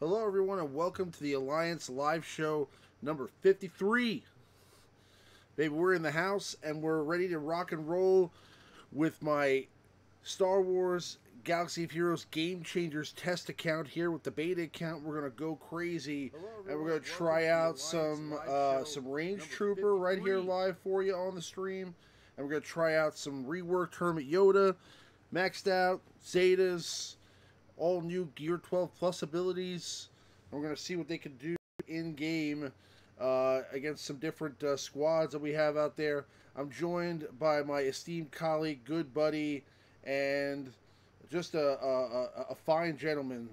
Hello, everyone, and welcome to the Alliance live show number 53. Baby, we're in the house, and we're ready to rock and roll with my Star Wars Galaxy of Heroes Game Changers test account here with the beta account. We're going to go crazy, and we're going to try out some Range Trooper right here live for you on the stream. And we're going to try out some reworked Hermit Yoda, maxed out, Zetas, all new Gear 12 Plus abilities. And we're going to see what they can do in-game against some different squads that we have out there. I'm joined by my esteemed colleague, good buddy, and just a fine gentleman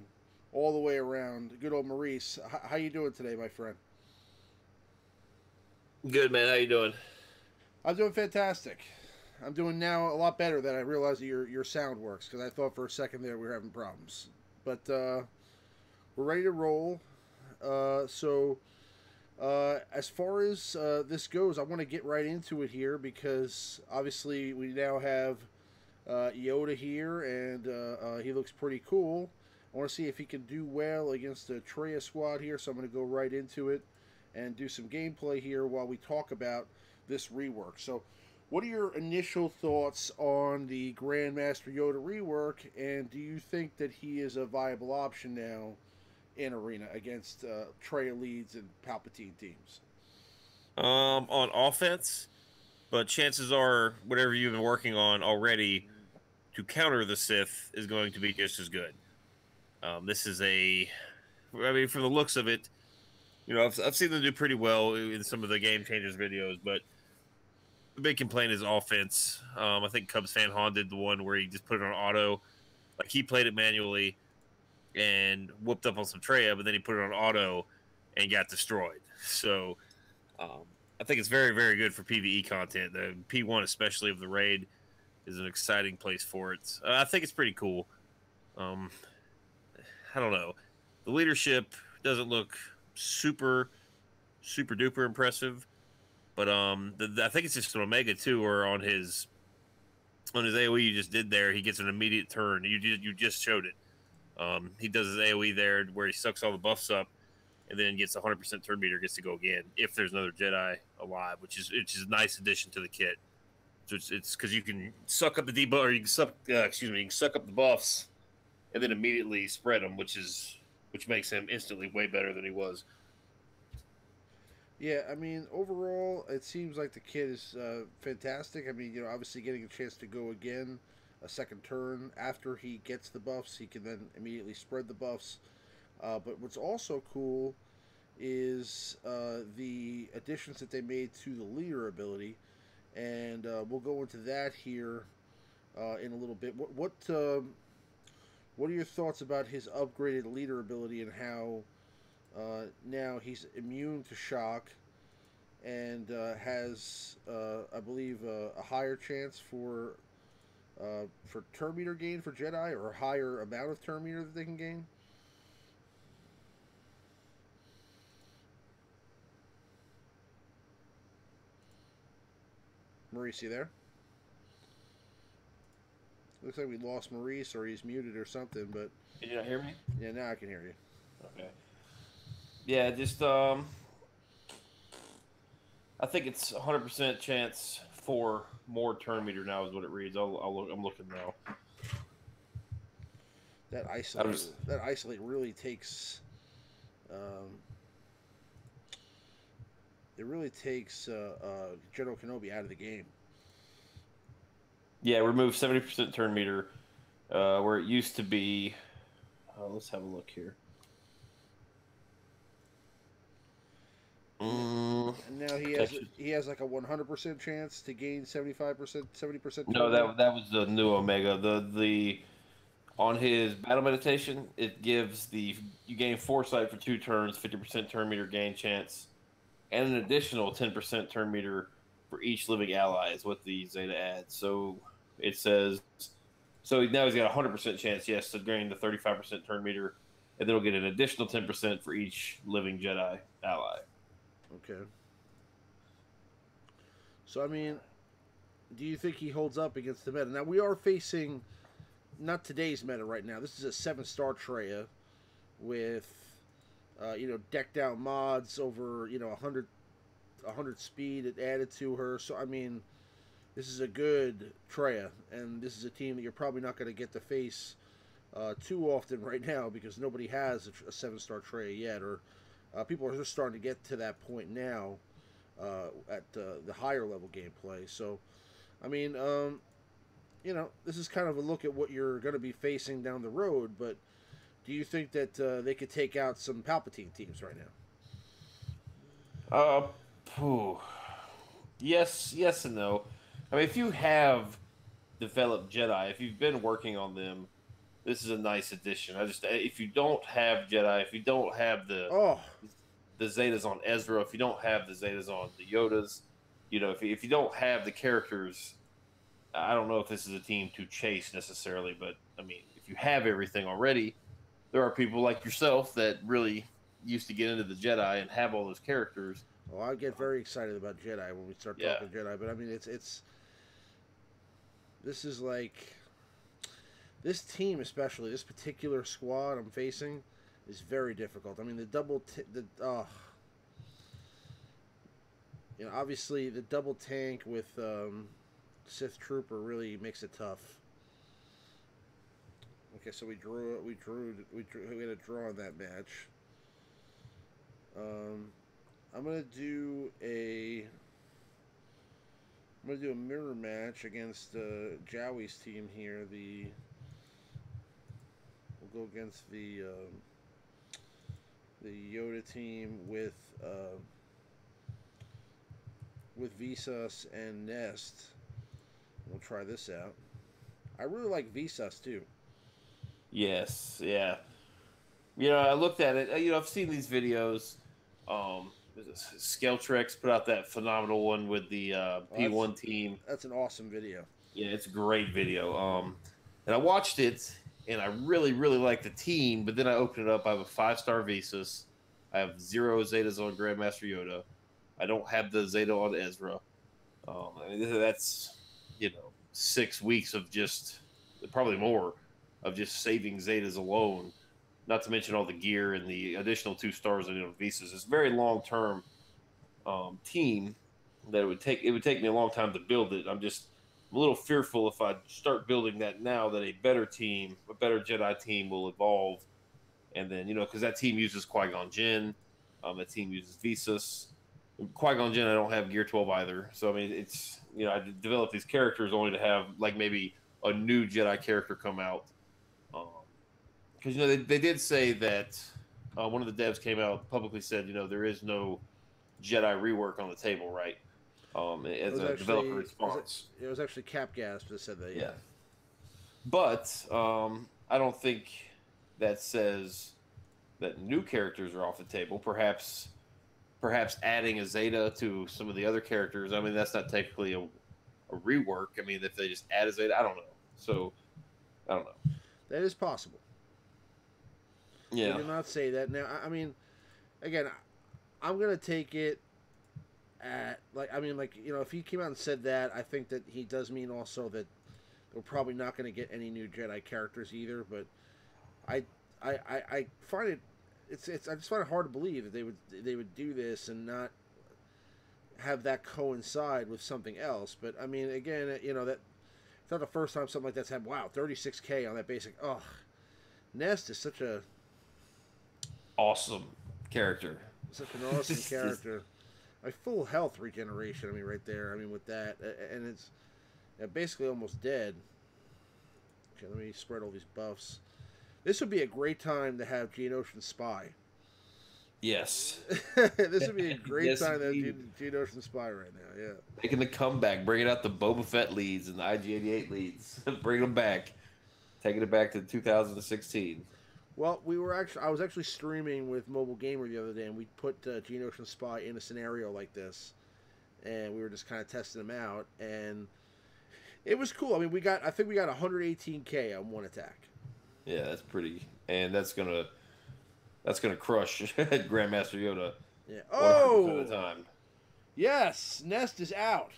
all the way around. Good old Maurice. How you doing today, my friend? Good, man. How you doing? I'm doing fantastic. I'm doing now a lot better than I realized that your sound works, because I thought for a second there we were having problems. But we're ready to roll. As far as this goes, I want to get right into it here, because obviously we now have Yoda here, and he looks pretty cool. I want to see if he can do well against the Traya squad here, so I'm going to go right into it and do some gameplay here while we talk about this rework. So, what are your initial thoughts on the Grand Master Yoda rework, and do you think that he is a viable option now in Arena against Traya leads and Palpatine teams? On offense, but chances are whatever you've been working on already to counter the Sith is going to be just as good. This is from the looks of it, I've seen them do pretty well in some of the Game Changers videos, but the big complaint is offense. I think Cubs fan Han did the one where he just put it on auto. Like, he played it manually and whooped up on some Traya, but then he put it on auto and got destroyed. So I think it's very, very good for PvE content. The P1, especially of the raid, is an exciting place for it. I think it's pretty cool. I don't know. The leadership doesn't look super duper impressive, but I think it's just an Omega too, or on his AoE you just did there, he gets an immediate turn. You just showed it. He does his AoE there where he sucks all the buffs up, and then gets 100% turn meter, gets to go again if there's another Jedi alive, which is a nice addition to the kit. So it's because you can suck up the debuff, or you can suck up the buffs, and then immediately spread them, which makes him instantly way better than he was. Yeah, I mean, overall, it seems like the kid is fantastic. I mean, obviously getting a chance to go again, a second turn after he gets the buffs, he can then immediately spread the buffs. But what's also cool is the additions that they made to the leader ability, and we'll go into that here in a little bit. What are your thoughts about his upgraded leader ability, and how now he's immune to shock and has, I believe, a higher chance for turn meter gain for Jedi, or a higher amount of turn meter that they can gain? Maurice, you there? Looks like we lost Maurice, or he's muted or something, but... Can you not hear me? Yeah, now I can hear you. Okay. Yeah, just I think it's 100% chance for more turn meter now is what it reads. I'm looking now. That isolate really takes it really takes General Kenobi out of the game. Yeah, remove 70% turn meter, where it used to be. Let's have a look here. And now he has like a 100% chance to gain 75%, 70%. No, that was the new Omega. The on his battle meditation, it gives you gain foresight for 2 turns, 50% turn meter gain chance, and an additional 10% turn meter for each living ally is what the Zeta adds. So it says, now he's got a 100% chance, yes, to gain the 35% turn meter, and then he'll get an additional 10% for each living Jedi ally. Okay. So, I mean, do you think he holds up against the meta? Now, we are facing not today's meta right now. This is a 7-star Traya with decked out mods over 100 speed added to her. So I mean, this is a good Traya, and this is a team that you're probably not going to get to face too often right now because nobody has a 7-star Traya yet, or people are just starting to get to that point now at the higher level gameplay. So, I mean, this is kind of a look at what you're going to be facing down the road, but do you think that they could take out some Palpatine teams right now? Phew. Yes and no. I mean, if you have developed Jedi, if you've been working on them, this is a nice addition. If you don't have Jedi, if you don't have Oh, the Zetas on Ezra, if you don't have the Zetas on the Yodas, if you don't have the characters, I don't know if this is a team to chase necessarily, but I mean, if you have everything already, there are people like yourself that really used to get into the Jedi and have all those characters. well, I get very excited about Jedi when we start talking Jedi, but I mean, it's this is like this team, especially this particular squad I'm facing, is very difficult. I mean, obviously the double tank with Sith Trooper really makes it tough. Okay, so we had a draw in that match. I'm gonna do a mirror match against Jowie's team here. We'll go against the Yoda team with Vsauce and Nest. We'll try this out. I really like Vsauce too. Yes, yeah. I looked at it. I've seen these videos. Skeltrex put out that phenomenal one with the P1 team. That's an awesome video. Yeah, it's a great video. And I watched it, and I really, really like the team. But then I opened it up. I have a 5-star Visas. I have 0 Zetas on Grand Master Yoda. I don't have the Zeta on Ezra. I mean, that's 6 weeks of just probably more of just saving Zetas alone. Not to mention all the gear and the additional 2 stars on Visas. It's a very long term team that it would take me a long time to build it. I'm just a little fearful if I start building that now that a better Jedi team will evolve, and then because that team uses Qui-Gon Jinn, that team uses Visas. Qui-Gon Jinn I don't have Gear 12 either, so I mean it's I developed these characters only to have like maybe a new Jedi character come out. Because they did say that one of the devs came out publicly said there is no Jedi rework on the table, right? As a developer response, it was actually Capgas that said that. Yeah. But I don't think that says that new characters are off the table. Perhaps adding a Zeta to some of the other characters. I mean, that's not technically a rework. I mean, if they just add a Zeta, I don't know. So I don't know. That is possible. Yeah. I did not say that. Now, I mean, again, I'm gonna take it at if he came out and said that, I think that he does mean also that we're probably not going to get any new Jedi characters either. But I find it I just find it hard to believe that they would do this and not have that coincide with something else. But I mean, again, that it's not the first time something like that's happened. Wow, 36K on that basic. Oh, Nest is such a awesome character. Such an awesome character. Full health regeneration. I mean, right there. I mean, with that, and it's basically almost dead. Okay, let me spread all these buffs. This would be a great time to have Geonosian Spy. Yes. This would be a great time to have Geonosian Spy right now. Yeah. Making the comeback, bringing out the Boba Fett leads and the IG-88 leads, bringing them back, taking it back to 2016. Well, I was actually streaming with Mobile Gamer the other day, and we put Geonosian Spy in a scenario like this, and we were just kind of testing him out, and it was cool. I mean, I think we got 118K on one attack. Yeah, that's pretty, and that's gonna crush Grand Master Yoda. Yeah. Oh. Of the time. Yes, Nest is out.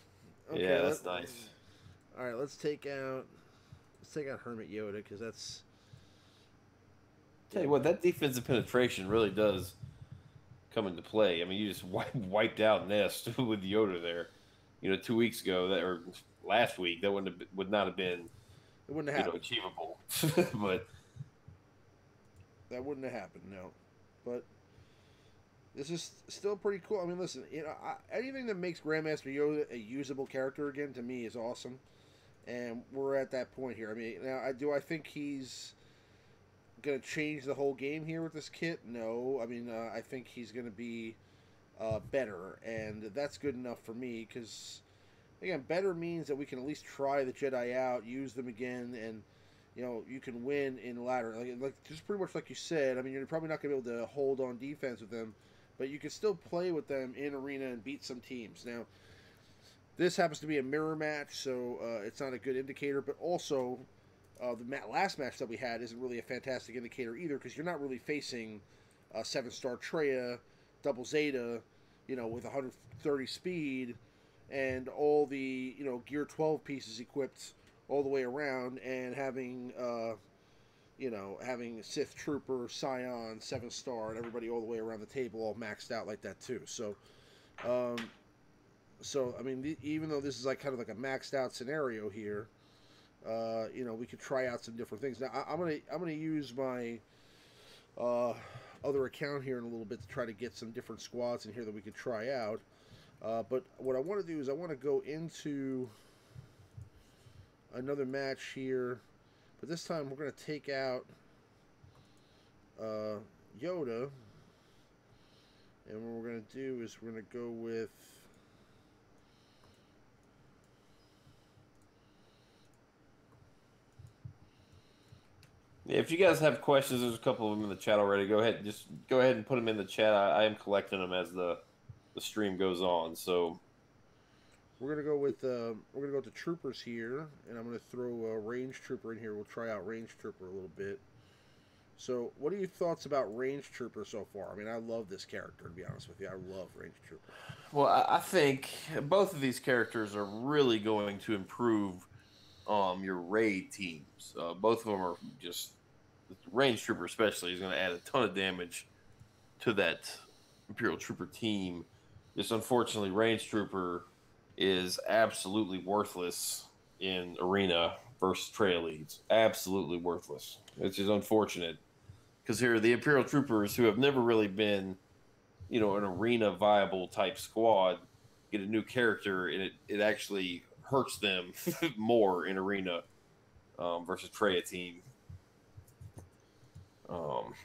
Okay, yeah, that's nice. All right, let's take out Hermit Yoda because that's. Tell you what, that defensive penetration really does come into play. I mean, you just wiped out Nest with Yoda there. 2 weeks ago or last week, that would not have been It wouldn't have happened. Achievable. But that wouldn't have happened, no. But this is still pretty cool. I mean, listen, anything that makes Grand Master Yoda a usable character again to me is awesome, and we're at that point here. I mean, now I think he's gonna change the whole game here with this kit? No. I mean, I think he's gonna be better, and that's good enough for me because, again, better means that we can at least try the Jedi out, use them again, and you can win in ladder. Like just pretty much like you said. I mean, you're probably not gonna be able to hold on defense with them, but you can still play with them in arena and beat some teams. Now, this happens to be a mirror match, so it's not a good indicator. But also, the last match that we had isn't really a fantastic indicator either, because you're not really facing 7-star Traya, double Zeta, with 130 speed, and all the Gear 12 pieces equipped all the way around, and having having Sith Trooper, Scion, 7-star, and everybody all the way around the table all maxed out like that too. So, I mean, even though this is like kind of like a maxed out scenario here, we could try out some different things. Now, I'm gonna use my other account here in a little bit to try to get some different squads in here that we could try out. But what I want to do is I want to go into another match here, but this time we're going to take out Yoda, and what we're going to do is we're going to go with if you guys have questions, there's a couple of them in the chat already. Go ahead and put them in the chat. I am collecting them as the stream goes on. So we're gonna go with troopers here, and I'm gonna throw a range trooper in here. We'll try out range trooper a little bit. So, what are your thoughts about range trooper so far? I mean, I love this character, to be honest with you. I love range trooper. Well, I think both of these characters are really going to improve your raid teams. Both of them are just range trooper, especially, is going to add a ton of damage to that Imperial trooper team. Just unfortunately, range trooper is absolutely worthless in arena versus trail leads. Absolutely worthless, which is unfortunate because here are the Imperial troopers who have never really been, an arena viable type squad, get a new character, and it actually hurts them more in arena versus Traya team.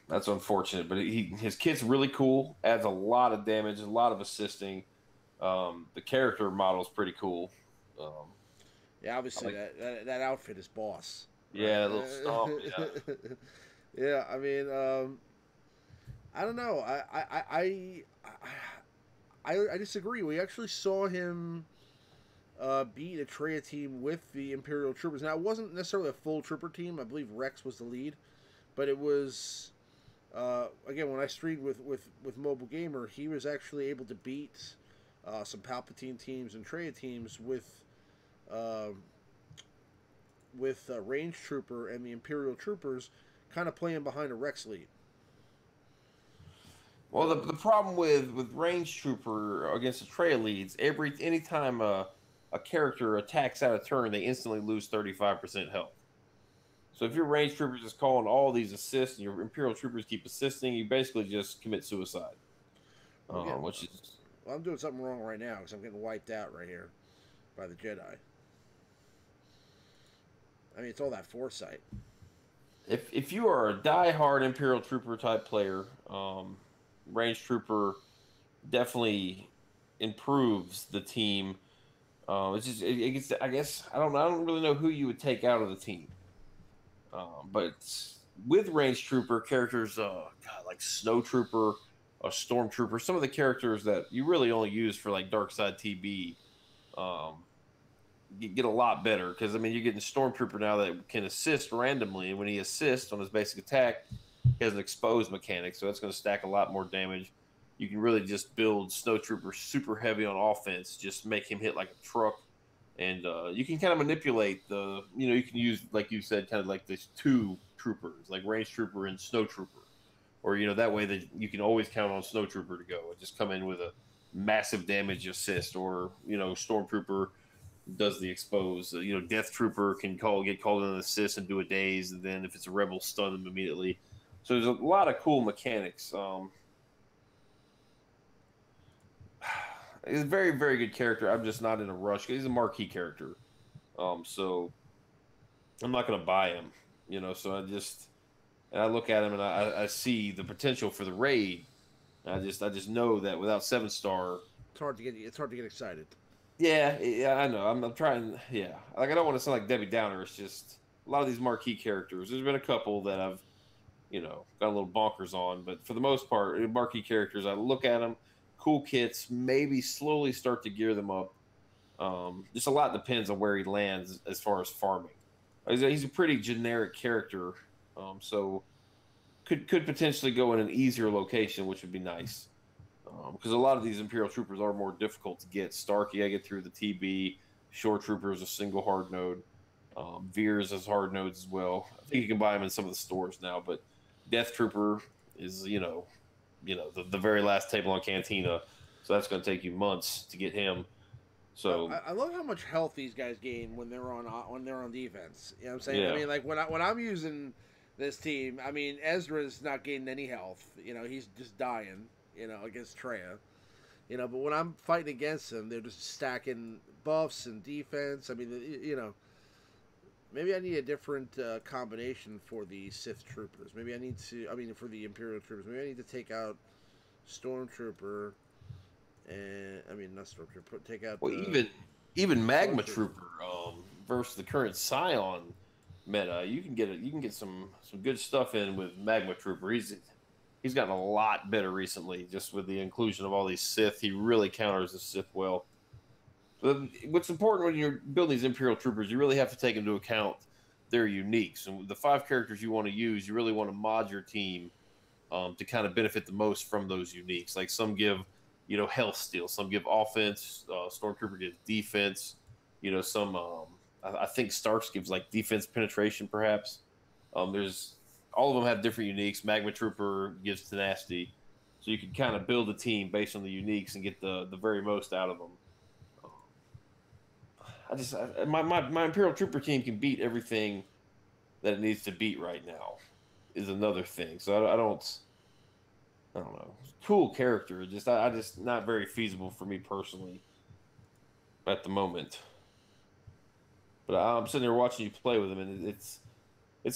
That's unfortunate, but his kit's really cool. Adds a lot of damage, a lot of assisting. The character model is pretty cool. Yeah, obviously that outfit is boss. Yeah, right? A little stomp. Yeah. Yeah, I mean, I don't know. I disagree. We actually saw him beat a Traya team with the Imperial troopers. Now, it wasn't necessarily a full trooper team. I believe Rex was the lead, but it was. Again, when I streamed with Mobile Gamer, he was actually able to beat some Palpatine teams and Traya teams with Range Trooper and the Imperial troopers kind of playing behind a Rex lead. Well, the problem with Range Trooper against the Traya leads, anytime a character attacks out of turn, they instantly lose 35% health. So if your range troopers is calling all these assists and your Imperial troopers keep assisting, you basically just commit suicide. Which is... Well, I'm doing something wrong right now because I'm getting wiped out right here by the Jedi. I mean, it's all that foresight. If you are a die-hard Imperial trooper type player, range trooper definitely improves the team. It's just it gets, I guess I don't really know who you would take out of the team. But with range trooper characters, like Snow Trooper, Storm Trooper, some of the characters that you really only use for like Dark Side TB, get a lot better because I mean you're getting Storm Trooper now that can assist randomly, and when he assists on his basic attack, he has an exposed mechanic, so that's going to stack a lot more damage. You can really just build Snow Trooper super heavy on offense, just make him hit like a truck. And you can kind of manipulate you can use, like you said, kind of like these two troopers, like Range Trooper and Snow Trooper, or that way that you can always count on Snowtrooper to go and just come in with a massive damage assist, or Stormtrooper does the expose. Death Trooper can get called in an assist and do a daze, and then if it's a rebel, stun them immediately. So there's a lot of cool mechanics. He's a very, very good character. I'm just not in a rush. He's a marquee character, so I'm not going to buy him. So I look at him and I see the potential for the raid. I just know that without 7-star, It's hard to get excited. Yeah, I know. I'm trying. Yeah, like I don't want to sound like Debbie Downer. It's just a lot of these marquee characters. There's been a couple that I've, got a little bonkers on, but for the most part, marquee characters. I look at them, cool kits, maybe slowly start to gear them up. Just a lot depends on where he lands as far as farming. He's a pretty generic character, so could potentially go in an easier location, which would be nice. Because a lot of these Imperial troopers are more difficult to get. Stark, you gotta get through the TB. Shore Trooper is a single hard node. Veers has hard nodes as well. I think you can buy them in some of the stores now, but Death Trooper is the very last table on Cantina, so that's going to take you months to get him. So I love how much health these guys gain when they're on defense. You know what I'm saying? Yeah. I mean, like when I'm using this team, I mean Ezra's not gaining any health. He's just dying. Against Traya. But when I'm fighting against them, they're just stacking buffs and defense. I mean, maybe I need a different combination for the Sith troopers. Maybe I need to. I mean, for the Imperial troopers, maybe I need to take out Stormtrooper, and I mean not Stormtrooper. Take out. Well, even Magma Trooper versus the current Scion meta, you can get some good stuff in with Magma Trooper. He's gotten a lot better recently, just with the inclusion of all these Sith. He really counters the Sith well. But what's important when you're building these Imperial troopers, you really have to take into account their uniques. And the 5 characters you want to use, you really want to mod your team to kind of benefit the most from those uniques. Like some give, health steal, some give offense, Stormtrooper gives defense. Some I think Starks gives like defense penetration, perhaps. There's all of them have different uniques. Magma Trooper gives tenacity, so you can kind of build a team based on the uniques and get the very most out of them. My Imperial Trooper team can beat everything that it needs to beat right now. Is another thing. So I don't know. Cool character, just not very feasible for me personally at the moment. But I'm sitting there watching you play with him, and it's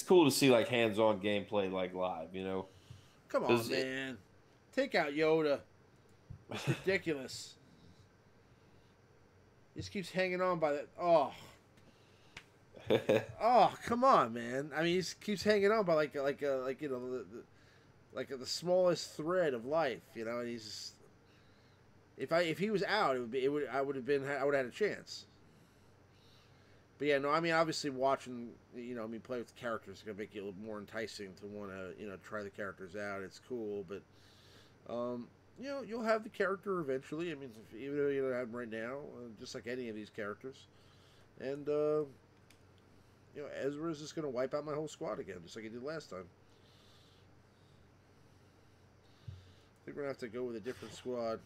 cool to see like hands-on gameplay like live, Come on, man. Take out Yoda. It's ridiculous. He just keeps hanging on by that. Oh. Oh, come on, man. I mean, he just keeps hanging on by like the smallest thread of life, and he's just, if he was out, I would have had a chance. But yeah, no, I mean, obviously watching, play with the characters is going to make it a little more enticing to want to, try the characters out. It's cool, but, you'll have the character eventually. I mean, even though you don't have them right now, just like any of these characters. And, Ezra's just going to wipe out my whole squad again, just like he did last time. I think we're going to have to go with a different squad.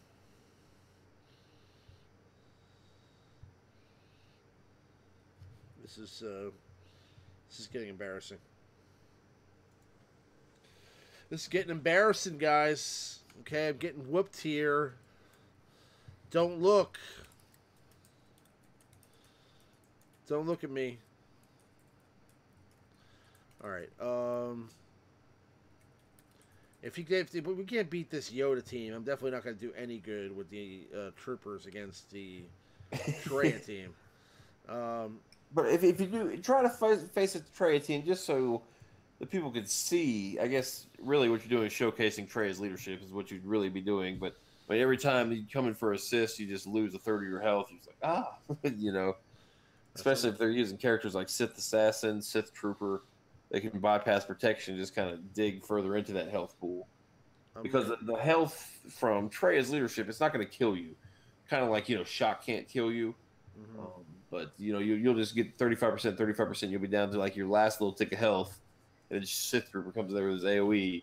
This is getting embarrassing. This is getting embarrassing, guys. Okay, I'm getting whooped here. Don't look. Don't look at me. All right. If we can't beat this Yoda team, I'm definitely not going to do any good with the troopers against the Traya team. But if you do try to face a Traya team, just so the people can see, I guess really what you're doing is showcasing Treya's leadership is what you'd really be doing. But every time you come in for assist, you just lose a third of your health. You're just like especially if they're using characters like Sith Assassin, Sith Trooper, they can bypass protection, just kind of dig further into that health pool. Because the health from Treya's leadership, it's not going to kill you. Kind of like shock can't kill you. Mm-hmm. But you'll just get 35%. You'll be down to like your last little tick of health, and then Sith Trooper comes there with his AOE,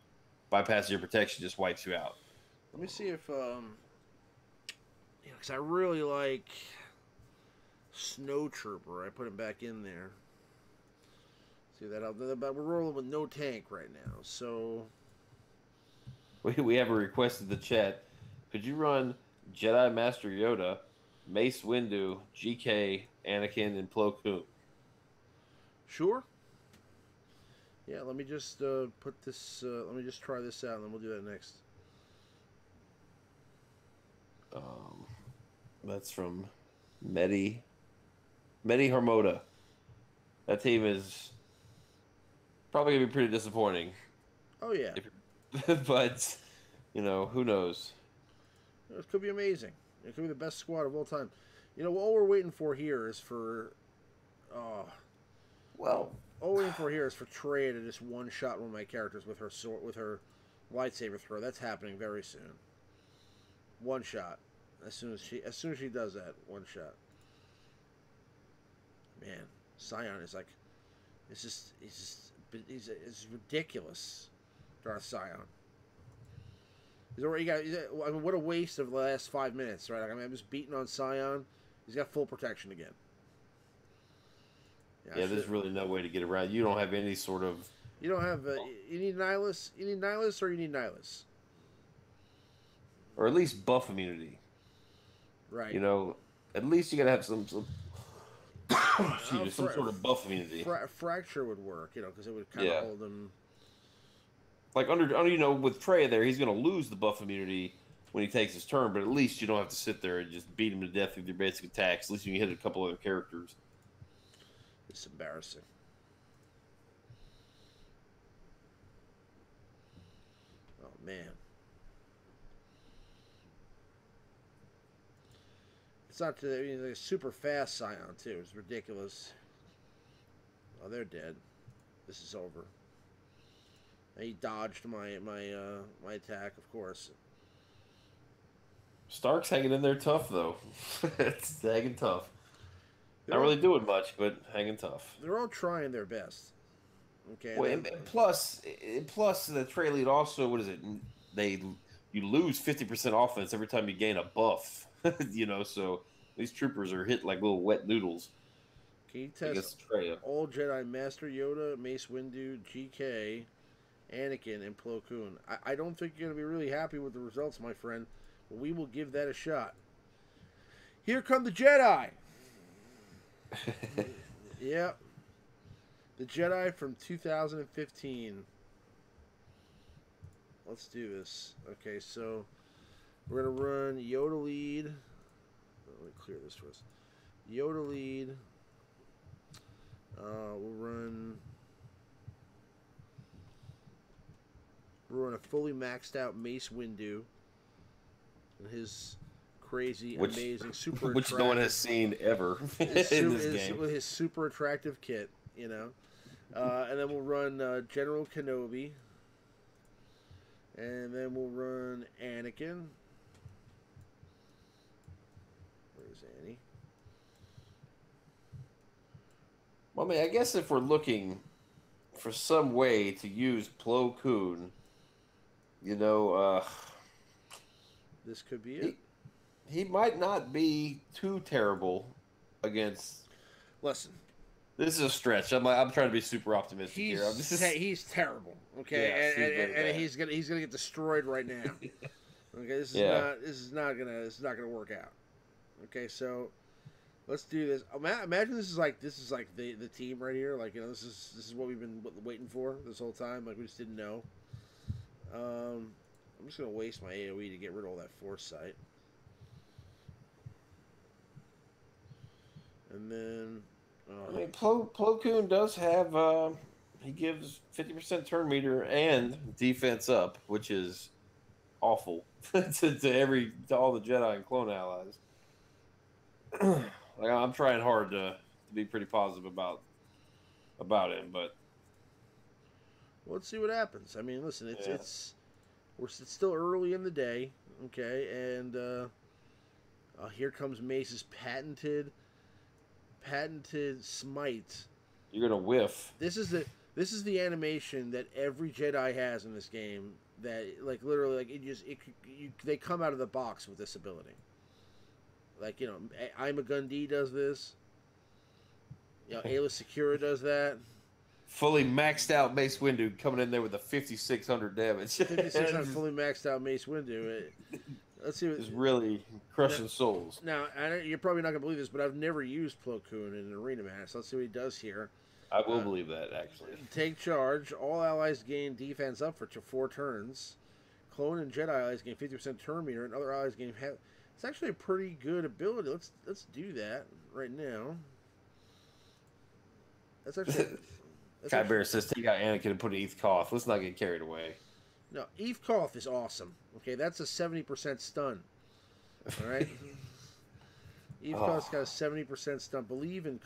bypassing your protection just wipes you out. Let me see if because I really like Snow Trooper. I put him back in there. See that? But we're rolling with no tank right now, so We have a request in the chat. Could you run Jedi Master Yoda, Mace Windu, GK, Anakin, and Plo Koon? sure. Yeah, let me just put this. Let me just try this out, and then we'll do that next. That's from Medi Harmoda. That team is probably gonna be pretty disappointing. Oh yeah, But who knows? it could be amazing. It could be the best squad of all time. All we're waiting for here is for, Well, all we're waiting for here is for Trey to just one shot one of my characters with her sword, with her lightsaber throw. That's happening very soon. One shot. As soon as she does that, one shot. Man, Scion is like, it's ridiculous. Darth Scion. He's already got. I mean, what a waste of the last 5 minutes, right? Like, I mean, I'm just beating on Scion. He's got full protection again. Yeah, there's really no way to get around. You don't have any sort of. You don't have. You need Nihilus. You need Nihilus, or you need Nihilus. Or at least buff immunity. Right. At least you gotta have some some sort of buff immunity. Fracture would work, because it would kind of hold him. Like under with Trey there, he's gonna lose the buff immunity when he takes his turn, but at least you don't have to sit there and just beat him to death with your basic attacks. At least you can hit a couple other characters. It's embarrassing. Oh man. It's not like a super fast Scion too. It's ridiculous. Oh, they're dead. This is over. And he dodged my attack, of course. Stark's hanging in there tough though. It's hanging tough. Not really doing much, but hanging tough. They're all trying their best. Okay. Well, and plus the Trey lead also, what is it? You lose 50% offense every time you gain a buff. So these troopers are hit like little wet noodles. Can you test all Jedi Master Yoda, Mace Windu, GK, Anakin, and Plo Koon? I don't think you're going to be really happy with the results, my friend, but we will give that a shot. Here come the Jedi! Yep. The Jedi from 2015. Let's do this. Okay, so we're going to run Yoda lead. Let me clear this first. Yoda lead. We'll run a fully maxed out Mace Windu and his crazy, amazing, super which no one has seen ever in this game. With his super attractive kit, and then we'll run General Kenobi, and then we'll run Anakin. Where's Annie? Well, I mean, I guess if we're looking for some way to use Plo Koon, this could be it. He might not be too terrible against. Listen, this is a stretch. I'm trying to be super optimistic here. He's terrible. Okay, and he's gonna get destroyed right now. Okay, this is not gonna work out. Okay, so let's do this. Imagine this is like the team right here. Like, this is what we've been waiting for this whole time. Like, we just didn't know. I'm just gonna waste my AOE to get rid of all that foresight. And then, I mean, Plo Koon does have. He gives 50% turn meter and defense up, which is awful to all the Jedi and clone allies. Like, I'm trying hard to be pretty positive about him, but let's see what happens. I mean, listen, it's still early in the day, okay, and here comes Mace's patented smite. You're gonna whiff. This is This is the animation that every Jedi has in this game. That like literally like they come out of the box with this ability. Like I'm a Gundy does this. Ayla Secura does that. Fully maxed out Mace Windu coming in there with a 5,600 damage. 5,600 fully maxed out Mace Windu. Let's see. Just really crushing souls. Now, you're probably not gonna believe this, but I've never used Plo Koon in an arena match. Let's see what he does here. I will believe that, actually. Take charge. All allies gain defense up for 4 turns. Clone and Jedi allies gain 50% turn meter, and other allies gain half. It's actually a pretty good ability. Let's do that right now. That's actually. Kai Bear says take out Anakin and put Eth Koth. Let's not get carried away. No, Eth Koth is awesome. Okay, that's a 70% stun. All right. Eth Koth's got a 70% stun. Believe in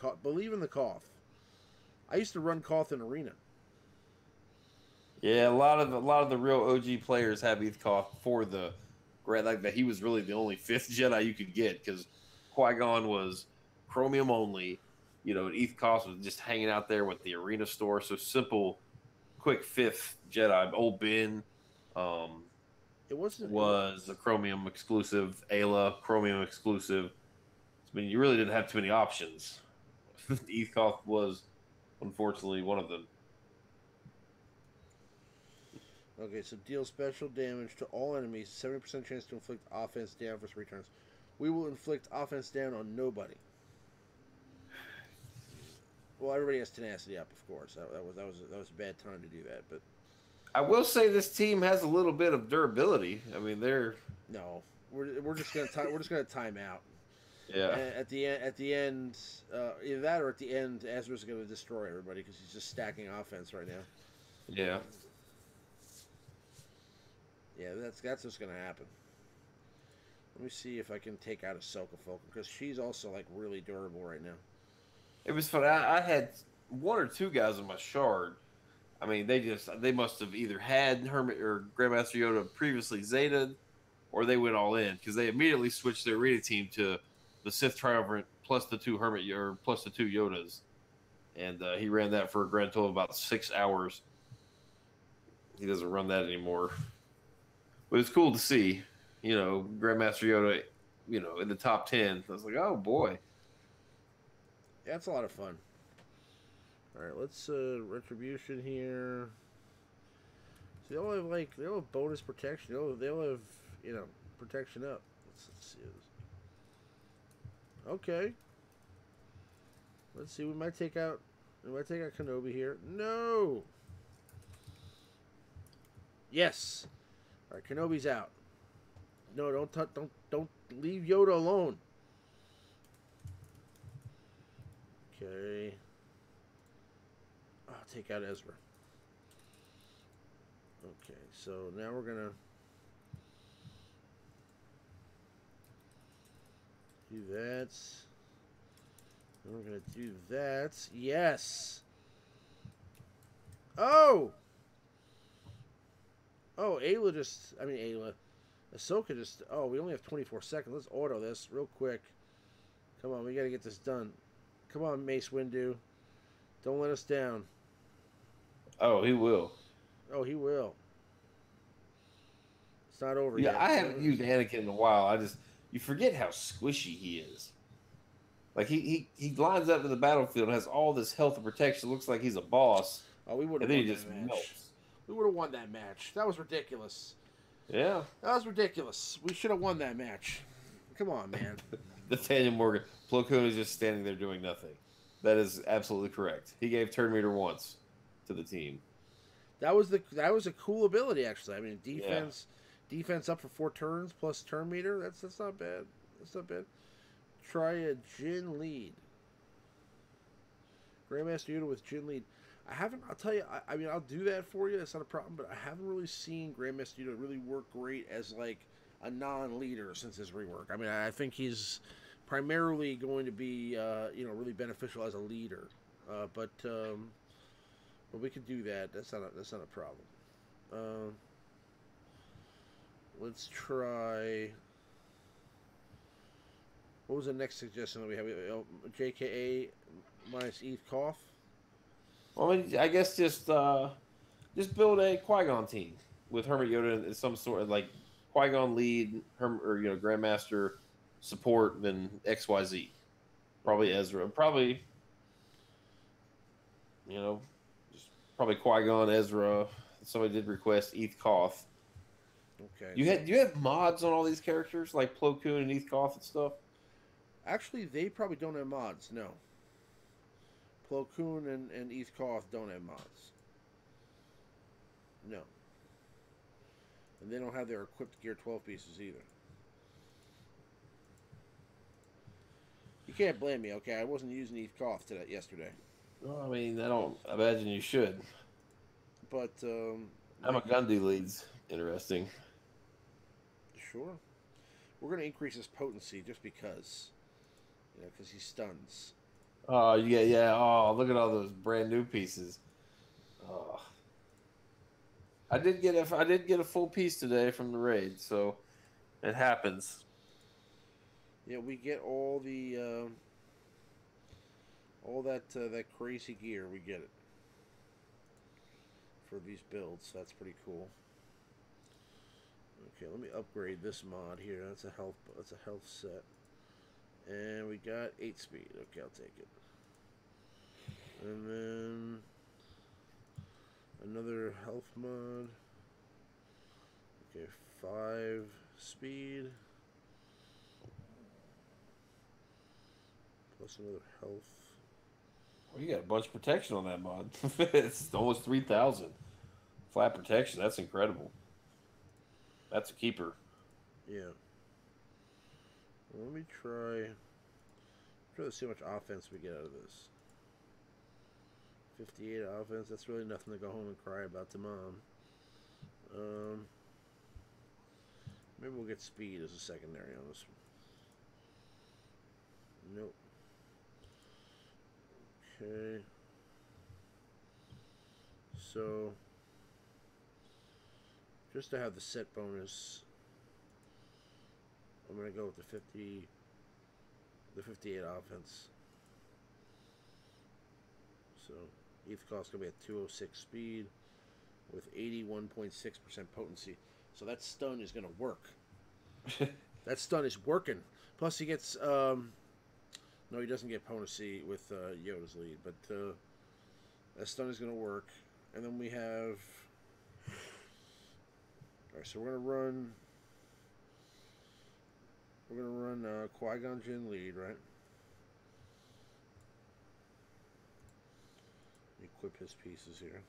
the Koth. I used to run Koth in arena. Yeah, a lot of the real OG players have Eth Koth for the like that. He was really the only 5th Jedi you could get because Qui-Gon was chromium only. And Eth Koth was just hanging out there with the arena store. So simple, quick 5th Jedi. Old Ben was a chromium exclusive. Ayla, chromium exclusive. I mean, you really didn't have too many options. Eth Koth was, unfortunately, one of them. Okay, so deal special damage to all enemies. 70% chance to inflict offense down for 3 turns. We will inflict offense down on nobody. Well, everybody has tenacity up, of course. That was a bad time to do that, but I will say this team has a little bit of durability. I mean, we're just gonna time out. Yeah. At the end, either that or at the end, Ezra's gonna destroy everybody because he's just stacking offense right now. Yeah. Yeah, that's what's gonna happen. Let me see if I can take out Ahsoka Falcon because she's also like really durable right now. It was fun. I had 1 or 2 guys in my shard. I mean, they must have either had Hermit or Grand Master Yoda previously zetaed, or they went all in because they immediately switched their arena team to the Sith Triumvirate plus the 2 Hermit or plus the 2 Yodas, and he ran that for a grand total of about 6 hours. He doesn't run that anymore, but it's cool to see, Grand Master Yoda, in the top 10. I was like, oh boy. Yeah, that's a lot of fun. All right, let's retribution here. So they all have bonus protection. They all have protection up. Let's see. Okay. Let's see. We might take out Kenobi here. No. Yes. All right, Kenobi's out. No, don't leave Yoda alone. Okay. I'll take out Ezra. Okay, so now we're gonna do that. Then we're gonna do that. Yes. Oh. Oh, Ahsoka just. Oh, we only have 24 seconds. Let's auto this real quick. Come on, we gotta get this done. Come on, Mace Windu. Don't let us down. Oh, he will. Oh, he will. It's not over yet. Yeah, I haven't used Anakin in a while. You forget how squishy he is. Like he lines up in the battlefield and has all this health and protection. Looks like he's a boss. Oh, we would have. And then he just melts. We would have won that match. That was ridiculous. Yeah. That was ridiculous. We should have won that match. Come on, man. Nathaniel Morgan. Plo Koon is just standing there doing nothing. That is absolutely correct. He gave turn meter once to the team. That was a cool ability, actually. I mean, defense up for 4 turns plus turn meter. That's not bad. That's not bad. Try a Jin lead. Grandmaster Yoda with Jin lead. I'll tell you, I mean, I'll do that for you. That's not a problem, but I haven't really seen Grandmaster Yoda really work great as, like, a non-leader since his rework. I mean, I think he's primarily going to be, really beneficial as a leader. But we could do that. That's not a problem. Let's try. What was the next suggestion that we have? JKA minus Eth Koth. Well, I mean, I guess just build a Qui-Gon team with Hermit Yoda and some sort of like Qui-Gon lead, or Grand Master support, then XYZ. Probably Ezra. Probably just probably Qui-Gon, Ezra. Somebody did request Eth Koth. Okay. Do you have mods on all these characters like Plo Koon and Eth Koth and stuff? Actually, they probably don't have mods. No. Plo Koon and Eth Koth don't have mods. No. And they don't have their equipped Gear 12 pieces either. You can't blame me, okay? I wasn't using Eth Koth yesterday. Well, I mean, I don't imagine you should. But, I'm a Gundy leads. Interesting. Sure. We're going to increase his potency just because. Because he stuns. Oh, yeah. Oh, look at all those brand new pieces. Oh. I did get a full piece today from the raid, so it happens. Yeah, we get all the all that crazy gear. We get it for these builds. So that's pretty cool. Okay, let me upgrade this mod here. That's a health set, and we got 8 speed. Okay, I'll take it. And then another health mod. Okay, 5 speed. Plus another health. Well, you got a bunch of protection on that mod. It's almost 3,000 flat protection. That's incredible. That's a keeper. Yeah. Well, let me try to see how much offense we get out of this. 58 offense. That's really nothing to go home and cry about to mom. Maybe we'll get speed as a secondary on this one. Nope. Okay. So, just to have the set bonus, I'm gonna go with the 58 offense. So, Eth Koth's gonna be at 206 speed with 81.6% potency. So that stun is gonna work. That stun is working. Plus he gets no, he doesn't get potency with Yoda's lead, but that stun is gonna work. And then we have. Alright, so we're gonna run Qui-Gon Jinn lead, right? Equip his pieces here.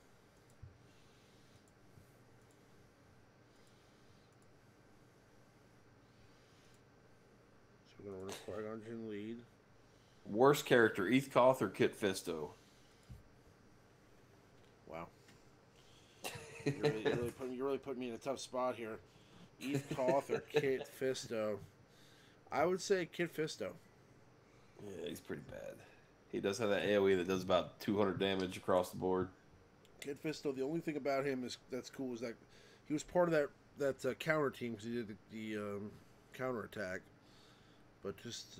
So we're gonna run Qui-Gon Jinn lead. Worst character, Eth Koth or Kit Fisto? Wow. You're really putting me in a tough spot here. Eth Koth or Kit Fisto? I would say Kit Fisto. Yeah, he's pretty bad. He does have that AoE that does about 200 damage across the board. Kit Fisto, the only thing about him that's cool is that he was part of that counter team because he did the counter attack. But just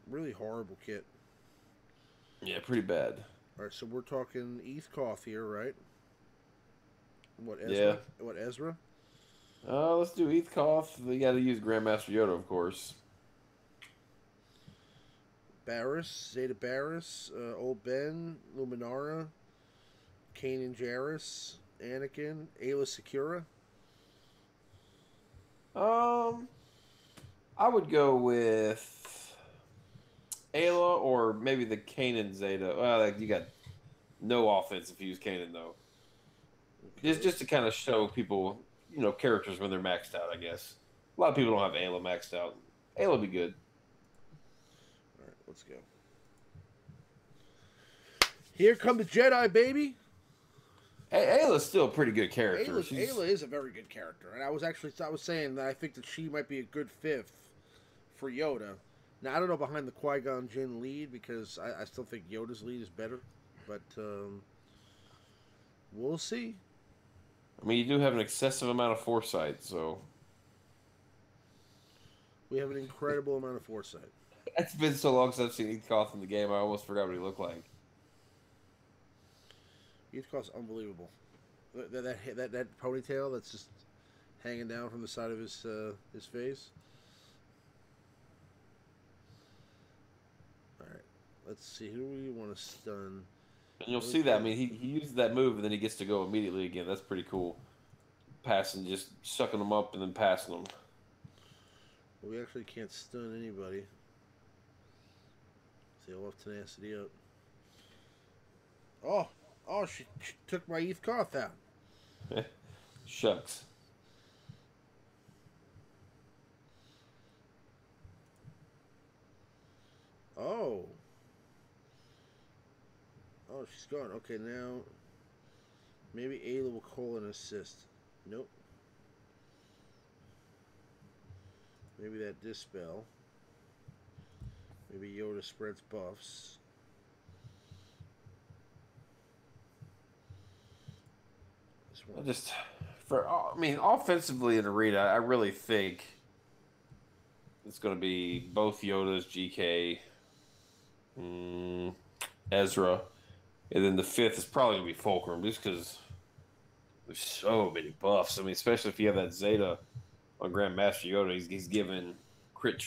really horrible kit. Yeah, pretty bad. All right, so we're talking Eth Koth here, right? What Ezra? Yeah. What Ezra? Let's do Eth Koth. We got to use Grand Master Yoda, of course. Barriss, Zeta Barriss, Old Ben, Luminara, Kanan Jarrus, Anakin, Ayla Secura. I would go with Ayla or maybe the Kanan Zeta. Well, you got no offense if you use Kanan though. Okay. Just to kind of show people, characters when they're maxed out. I guess a lot of people don't have Ayla maxed out. Ayla would be good. All right, let's go. Here come the Jedi, baby. Ayla's still a pretty good character. Ayla is a very good character, and I was saying that I think that she might be a good fifth for Yoda. Now I don't know behind the Qui-Gon Jinn lead because I still think Yoda's lead is better, but we'll see. I mean, you do have an excessive amount of foresight, so we have an incredible amount of foresight. It's been so long since I've seen Eth Koth in the game, I almost forgot what he looked like. Youth Coff's unbelievable. That ponytail that's just hanging down from the side of his face. All right, let's see. Who do we want to stun? And you'll see that. I mean, he uses that move, and then he gets to go immediately again. That's pretty cool. Passing, just sucking them up and then passing them. Well, we actually can't stun anybody. See, I'll have tenacity up. Oh, she took my Eve Koth out. Shucks. Oh, she's gone. Okay, now maybe Ayla will call an assist. Nope. Maybe that dispel. Maybe Yoda spreads buffs. I mean, offensively in Arena, I really think it's going to be both Yodas, GK, Ezra, and then the 5th is probably going to be Fulcrum, just because there's so many buffs. I mean, especially if you have that Zeta on Grand Master Yoda, he's given crit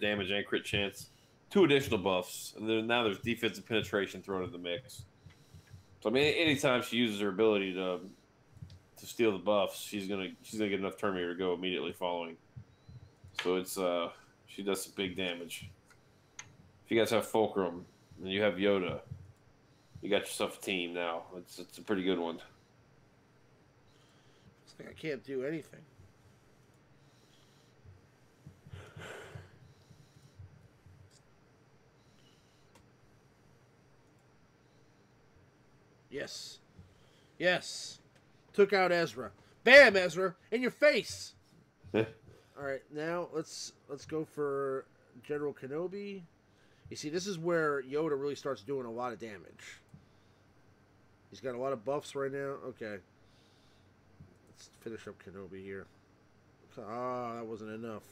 damage and crit chance, 2 additional buffs, and then now there's defensive penetration thrown in the mix. So I mean, anytime she uses her ability to steal the buffs, she's gonna get enough Terminator to go immediately following. So it's she does some big damage. If you guys have Fulcrum and you have Yoda, you got yourself a team now. It's a pretty good one. It's like I can't do anything. Yes. Yes. Took out Ezra. Bam, Ezra! In your face! Alright, now let's go for General Kenobi. You see, this is where Yoda really starts doing a lot of damage. He's got a lot of buffs right now. Okay. Let's finish up Kenobi here. Ah, that wasn't enough.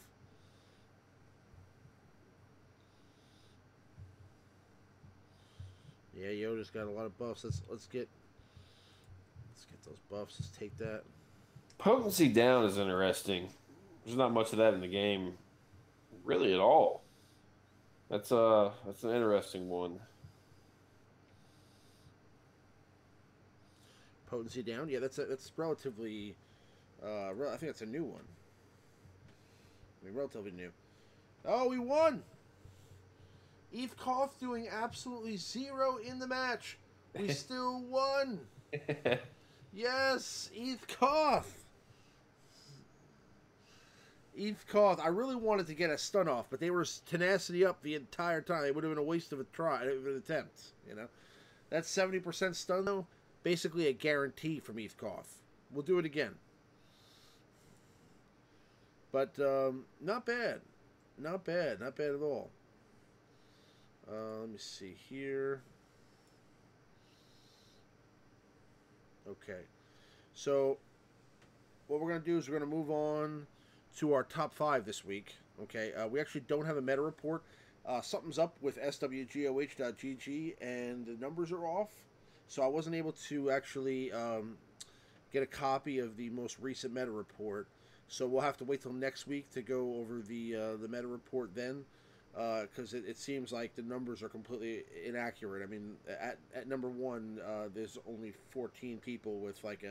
Yeah, Yoda's got a lot of buffs. Let's get those buffs. Let's take that. Potency down is interesting. There's not much of that in the game, really, at all. That's an interesting one. Potency down. Yeah, that's relatively. I think that's a new one. I mean, relatively new. Oh, we won! Eve Koth doing absolutely 0 in the match. We still won. Yes, Eve Koth. Eve Koth. I really wanted to get a stun off, but they were tenacity up the entire time. It would have been a waste of an attempt. You know, that's 70% stun though. Basically a guarantee from Eve Koth. We'll do it again. But not bad. Not bad. Not bad at all. Let me see here. Okay. So, what we're going to do is we're going to move on to our top 5 this week. Okay. We actually don't have a meta report. Something's up with SWGOH.GG, and the numbers are off. So, I wasn't able to actually get a copy of the most recent meta report. So, we'll have to wait till next week to go over the meta report then. Because it seems like the numbers are completely inaccurate. I mean, at number 1, there's only 14 people with like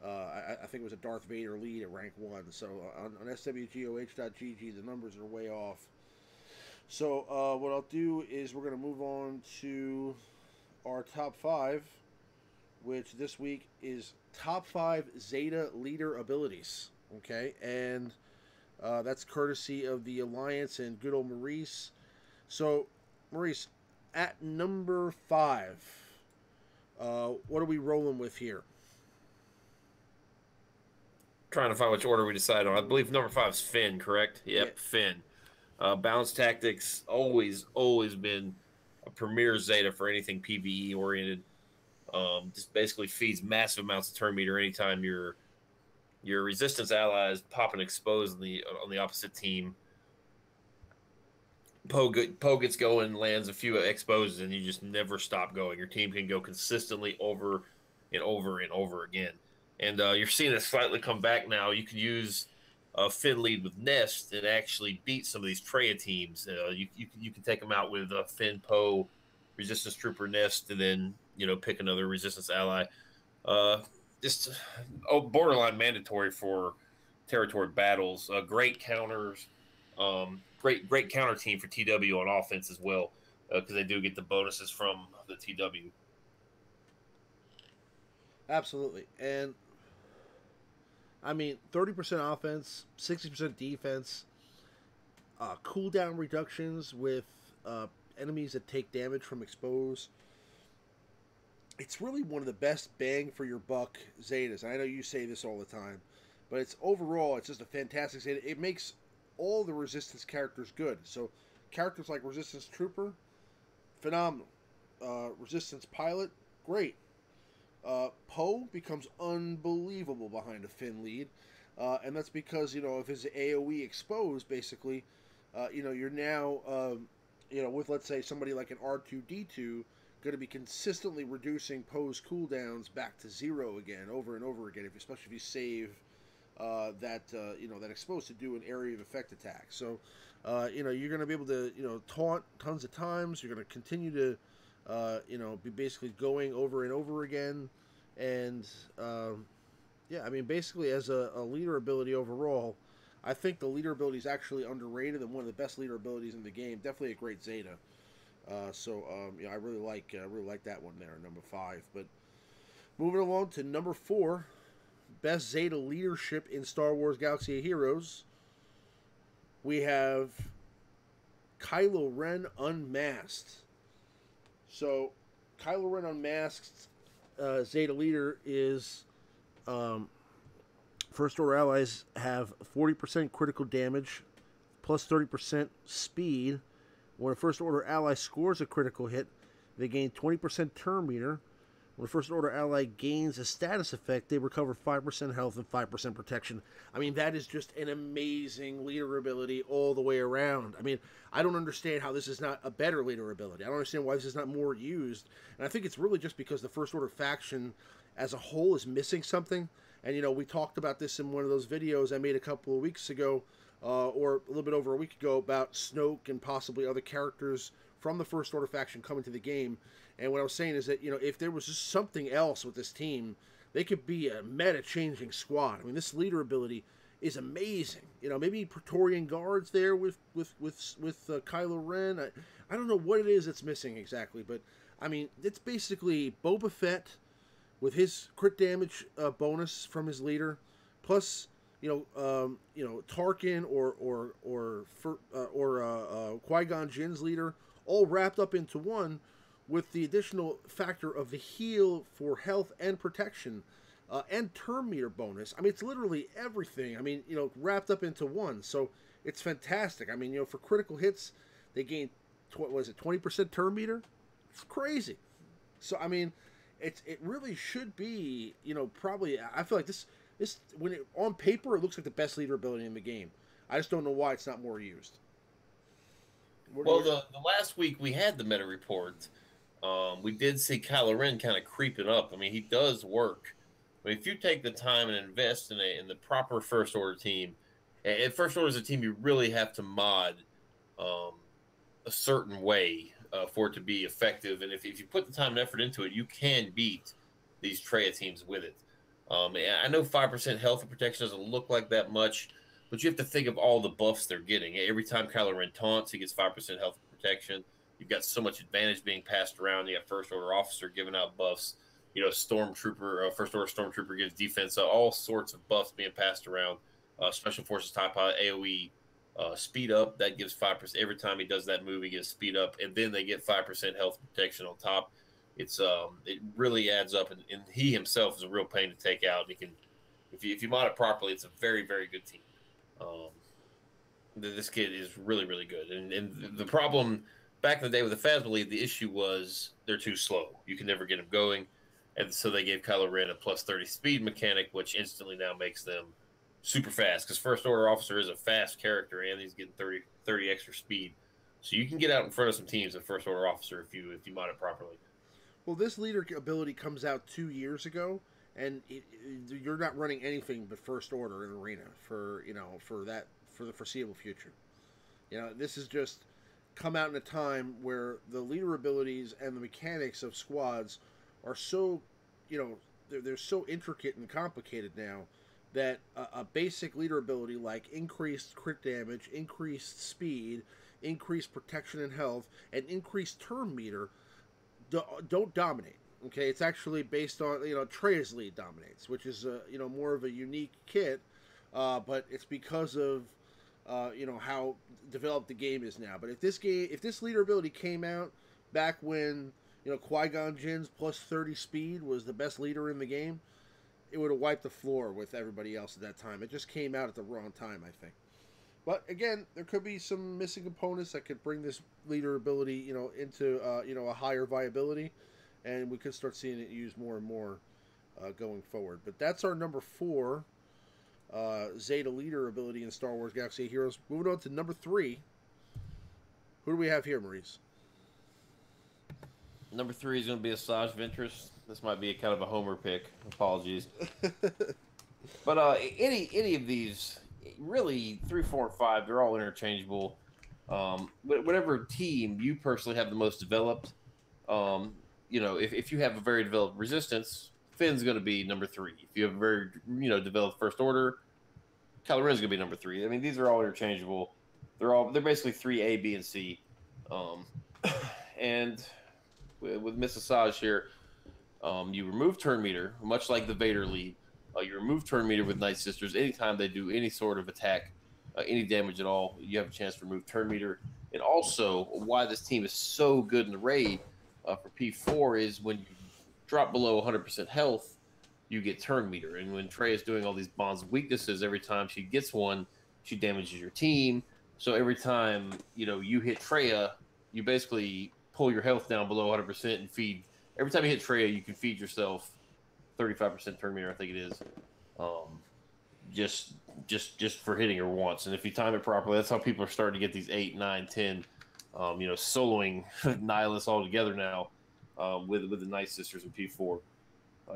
I think it was a Darth Vader lead at rank 1. So on SWGOH.GG, the numbers are way off. So what I'll do is we're going to move on to our top 5, which this week is top 5 Zeta leader abilities. Okay, and that's courtesy of the Alliance and good old Maurice. So, Maurice, at number 5, what are we rolling with here? Trying to find which order we decide on. I believe number 5 is Finn, correct? Yep, yeah. Finn. Balance tactics always been a premier Zeta for anything PvE oriented. Just basically feeds massive amounts of turn meter anytime your resistance allies pop and expose on the opposite team. Poe gets going, lands a few expos, and you just never stop going. Your team can go consistently over and over and over again. And you're seeing it slightly come back now. You can use Finn lead with Nest and actually beat some of these Traya teams. You can take them out with Finn, Poe, Resistance Trooper, Nest, and then pick another Resistance ally. Uh, just borderline mandatory for territory battles. Great counters. Great counter team for TW on offense as well, because they do get the bonuses from the TW. Absolutely. And I mean, 30% offense, 60% defense, cooldown reductions with enemies that take damage from expose. It's really one of the best bang for your buck Zetas. I know you say this all the time, but it's just a fantastic Zeta. It makes all the Resistance characters good. So characters like Resistance Trooper, phenomenal. Resistance Pilot, great. Poe becomes unbelievable behind a Finn lead, and that's because of his AOE exposed. Basically, you're now with, let's say, somebody like an R2D2 going to be consistently reducing Poe's cooldowns back to 0 again, over and over again, especially if you save that exposed to do an area of effect attack. So you're going to be able to taunt tons of times. You're going to continue to be basically going over and over again. And I mean, basically as a leader ability overall, I think the leader ability is actually underrated and one of the best leader abilities in the game. Definitely a great Zeta. I really like that one there, number 5. But moving along to number 4, best Zeta leadership in Star Wars Galaxy of Heroes, we have Kylo Ren Unmasked. So, Kylo Ren Unmasked Zeta leader is First Order allies have 40% critical damage, plus 30% speed. When a First Order ally scores a critical hit, they gain 20% turn meter. When a First Order ally gains a status effect, they recover 5% health and 5% protection. I mean, that is just an amazing leader ability all the way around. I mean, I don't understand how this is not a better leader ability. I don't understand why this is not more used. And I think it's really just because the First Order faction as a whole is missing something. And, we talked about this in one of those videos I made a couple of weeks ago, or a little bit over a week ago, about Snoke and possibly other characters from the First Order faction coming to the game. And what I was saying is that, if there was just something else with this team, they could be a meta-changing squad. I mean, this leader ability is amazing. Maybe Praetorian Guards there with Kylo Ren. I don't know what it is that's missing exactly, but, I mean, it's basically Boba Fett with his crit damage bonus from his leader, plus Tarkin or Qui-Gon Jinn's leader, all wrapped up into one, with the additional factor of the heal for health and protection, and turn meter bonus. I mean, it's literally everything. I mean, wrapped up into one. So it's fantastic. I mean, for critical hits, they gain 20% turn meter. It's crazy. So I mean, it really should be, probably. I feel like this when on paper it looks like the best leader ability in the game. I just don't know why it's not more used. Well, the last week we had the meta report. We did see Kylo Ren kind of creeping up. I mean, he does work. I mean, if you take the time and invest in the proper First Order team, and First Order is a team you really have to mod a certain way for it to be effective. And if you put the time and effort into it, you can beat these Traya teams with it. I know 5% health and protection doesn't look like that much, but you have to think of all the buffs they're getting. Every time Kylo Ren taunts, he gets 5% health and protection. You've got so much advantage being passed around. You got First Order officer giving out buffs. Stormtrooper, First Order Stormtrooper gives defense. All sorts of buffs being passed around. Special Forces TIE Pilot, AOE, speed up. That gives 5%. Every time he does that move, he gives speed up. And then they get 5% health protection on top. It really adds up. And he himself is a real pain to take out. He can, if you mod it properly, it's a very, very good team. This kid is really, really good. And the problem back in the day with the Phasma lead, the issue was they're too slow. You can never get them going. And so they gave Kylo Ren a plus 30 speed mechanic, which instantly now makes them super fast. Because First Order Officer is a fast character, and he's getting 30 extra speed. So you can get out in front of some teams at First Order Officer if you mod it properly. Well, this leader ability comes out 2 years ago, and you're not running anything but First Order in Arena for for the foreseeable future. This is just come out in a time where the leader abilities and the mechanics of squads are so, they're so intricate and complicated now that a basic leader ability like increased crit damage, increased speed, increased protection and health, and increased turn meter don't dominate. Okay, it's actually based on Treya's lead dominates, which is more of a unique kit, but it's because of how developed the game is now. But if this leader ability came out back when Qui-Gon Jinn's plus 30 speed was the best leader in the game, it would have wiped the floor with everybody else at that time. It just came out at the wrong time, I think. But again, there could be some missing components that could bring this leader ability, into a higher viability, and we could start seeing it used more and more going forward. But that's our number 4 Zeta leader ability in Star Wars Galaxy of Heroes. Moving on to number 3. Who do we have here, Maurice? Number 3 is going to be Asajj Ventress. This might be a kind of a homer pick. Apologies. But any of these, really 3, 4, and 5, they're all interchangeable. Whatever team you personally have the most developed, if you have a very developed resistance, Finn's going to be number 3. If you have a very developed First Order, Kylo Ren's going to be number 3. I mean, these are all interchangeable. They're basically 3 A, B, and C. And with Miss Asajj here, you remove turn meter, much like the Vader lead. You remove turn meter with Night Sisters anytime they do any sort of attack, any damage at all. You have a chance to remove turn meter. And also, why this team is so good in the raid for P4 is when you drop below 100% health, you get turn meter. And when Trey is doing all these bonds of weaknesses, every time she gets one, she damages your team. So every time you hit Traya, you basically pull your health down below 100% and feed. Every time you hit Traya, you can feed yourself 35% turn meter, I think it is. Just for hitting her once. And if you time it properly, that's how people are starting to get these 8, 9, 10, soloing nihilists all together now with the Night Sisters in P4.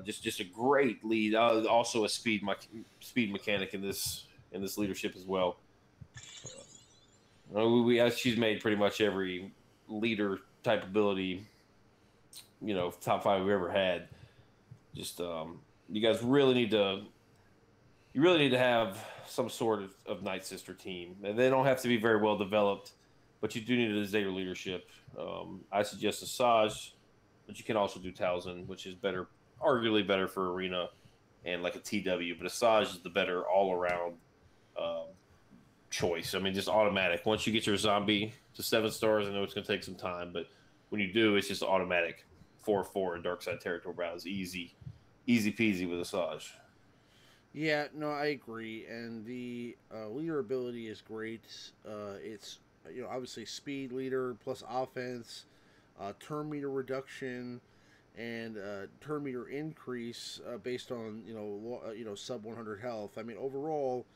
Just a great lead. Also a speed mechanic in this leadership as well. She's made pretty much every leader type ability, top 5 we've ever had. Just you guys really need to have some sort of Night Sister team, and they don't have to be very well developed, but you do need a Zeta leadership. I suggest Asajj, but you can also do Talzin, which is arguably better for Arena and like a TW, but Asajj is the better all around choice. I mean, just automatic. Once you get your zombie to 7 stars, I know it's going to take some time, but when you do, it's just automatic. 4/4 in Dark Side Territory browse, easy peasy with Asajj. Yeah, no, I agree, and the leader ability is great. It's obviously speed leader plus offense, turn meter reduction, and turn meter increase based on sub 100 health. I mean, overall,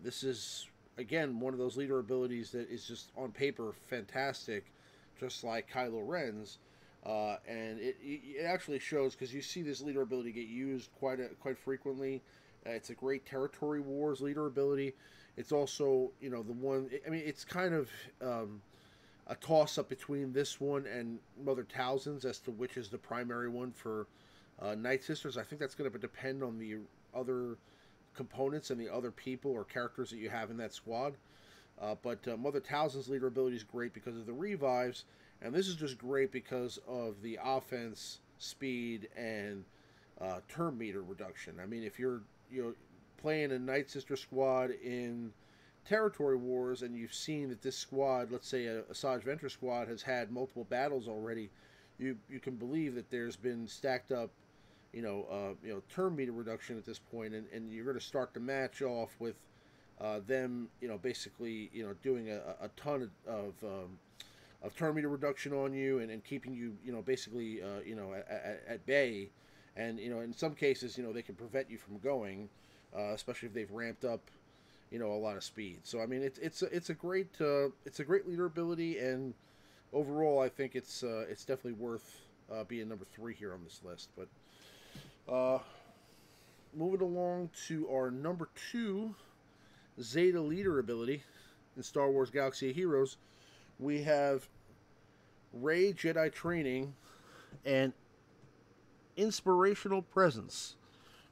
this is again one of those leader abilities that is just on paper fantastic, just like Kylo Ren's. And it actually shows because you see this leader ability get used quite frequently. It's a great territory wars leader ability. It's also the one. I mean, it's kind of a toss up between this one and Mother Talzin's as to which is the primary one for Night Sisters. I think that's going to depend on the other components and the other people or characters that you have in that squad. But Mother Talzin's leader ability is great because of the revives. And this is just great because of the offense, speed, and turn meter reduction. I mean, if you're playing a Night Sister squad in Territory Wars and you've seen that this squad, let's say a Asajj Ventress squad, has had multiple battles already, you can believe that there's been stacked up, turn meter reduction at this point, and you're going to start the match off with them, basically, doing a ton of turn meter reduction on you and keeping you, basically, at bay. And, in some cases, they can prevent you from going, especially if they've ramped up, a lot of speed. So I mean, it's a great leader ability, and overall, I think it's definitely worth being number 3 here on this list. But moving along to our number 2 Zeta leader ability in Star Wars Galaxy of Heroes, we have Rey Jedi Training and Inspirational Presence.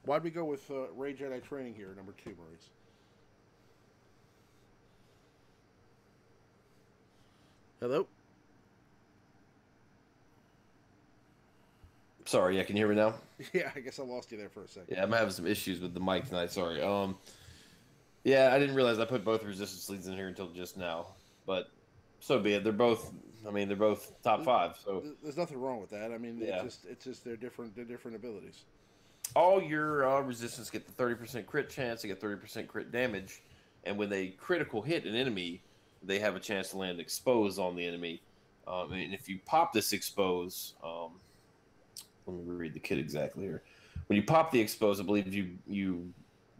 Why'd we go with Rey Jedi Training here, number 2, Maurice? Hello? Sorry, yeah, can you hear me now? Yeah, I guess I lost you there for a second. Yeah, I'm having some issues with the mic tonight. Sorry. Yeah, I didn't realize I put both resistance leads in here until just now, but so be it. They're both. I mean, they're both top 5. So there's nothing wrong with that. I mean, yeah. it's just they're different abilities. All your resistance get the 30% crit chance. They get 30% crit damage, and when they critical hit an enemy, they have a chance to land expose on the enemy. And if you pop this expose, let me read the kit exactly here. When you pop the expose, I believe you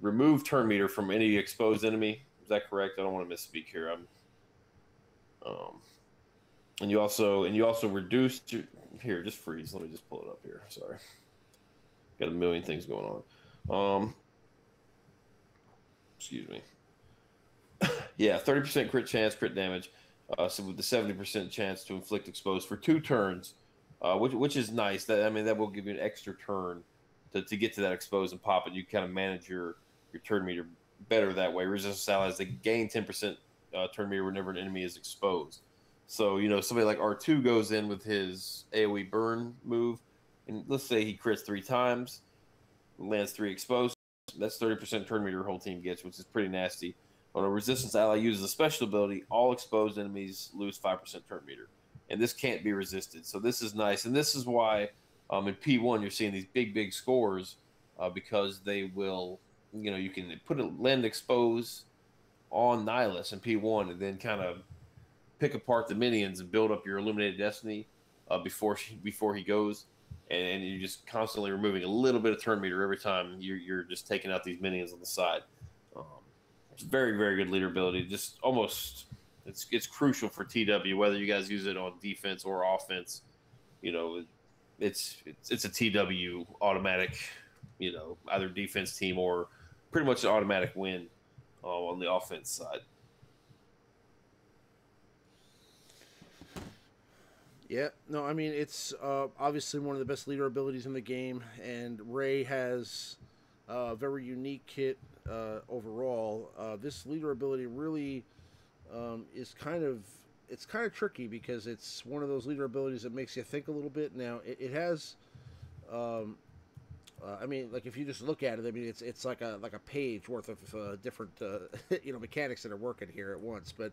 remove turn meter from any exposed enemy. Is that correct? I don't want to misspeak here. And you also reduce here. Just freeze. Let me just pull it up here. Sorry, got a million things going on. Excuse me. Yeah, 30% crit chance, crit damage. So with the 70% chance to inflict expose for 2 turns, which is nice. That will give you an extra turn to get to that expose and pop it. You kind of manage your turn meter better that way. Resistance allies, they gain 10% turn meter whenever an enemy is exposed. So somebody like R2 goes in with his AoE burn move, and let's say he crits 3 times, lands 3 exposed. That's 30% turn meter your whole team gets, which is pretty nasty. When a resistance ally uses a special ability, all exposed enemies lose 5% turn meter, and this can't be resisted. So this is nice, and this is why in P1 you're seeing these big scores because they will, you can put a lend expose on Nihilus in P1 and then kind of pick apart the minions and build up your Illuminated Destiny before he goes, and you're just constantly removing a little bit of turn meter every time you're just taking out these minions on the side. It's very, very good leader ability. Just almost, it's crucial for TW, whether you guys use it on defense or offense. It's a TW automatic, either defense team or pretty much an automatic win on the offense side. Yeah, no, I mean, it's obviously one of the best leader abilities in the game, and Rey has a very unique kit overall. This leader ability really is kind of tricky because it's one of those leader abilities that makes you think a little bit. Now, it has, I mean, like if you just look at it, I mean, it's like a page worth of different mechanics that are working here at once. But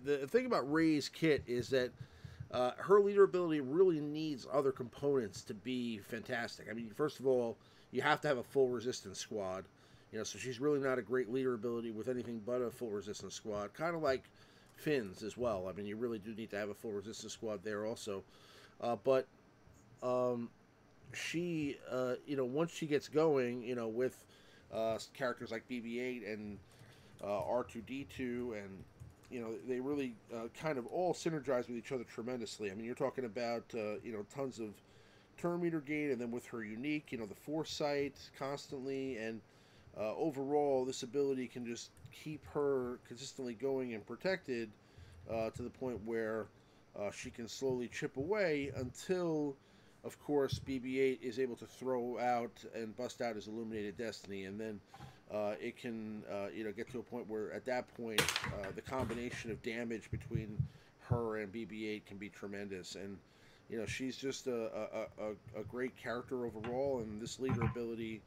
the thing about Rey's kit is that her leader ability really needs other components to be fantastic. I mean, first of all, you have to have a full resistance squad. So she's really not a great leader ability with anything but a full resistance squad. Kind of like Finn's as well. I mean, you really do need to have a full resistance squad there also. But she, once she gets going, with characters like BB-8 and R2-D2 and they really kind of all synergize with each other tremendously. I mean, you're talking about tons of turn meter gain, and then with her unique, the foresight constantly, and overall, this ability can just keep her consistently going and protected to the point where she can slowly chip away until, of course, BB-8 is able to throw out and bust out his Illuminated Destiny, and then it can get to a point where at that point the combination of damage between her and BB-8 can be tremendous. And she's just a great character overall, and this leader ability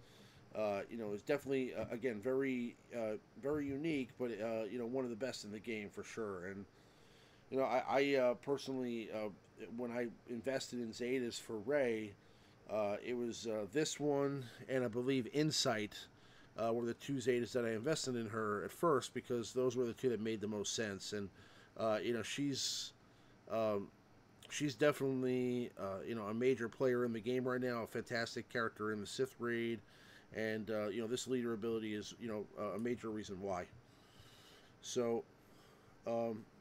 is definitely again very unique, but one of the best in the game for sure. And I personally when I invested in Zetas for Rey, it was this one and I believe Insight were the 2 Zetas that I invested in her at first, because those were the 2 that made the most sense. And she's definitely a major player in the game right now, a fantastic character in the Sith raid, and this leader ability is a major reason why. So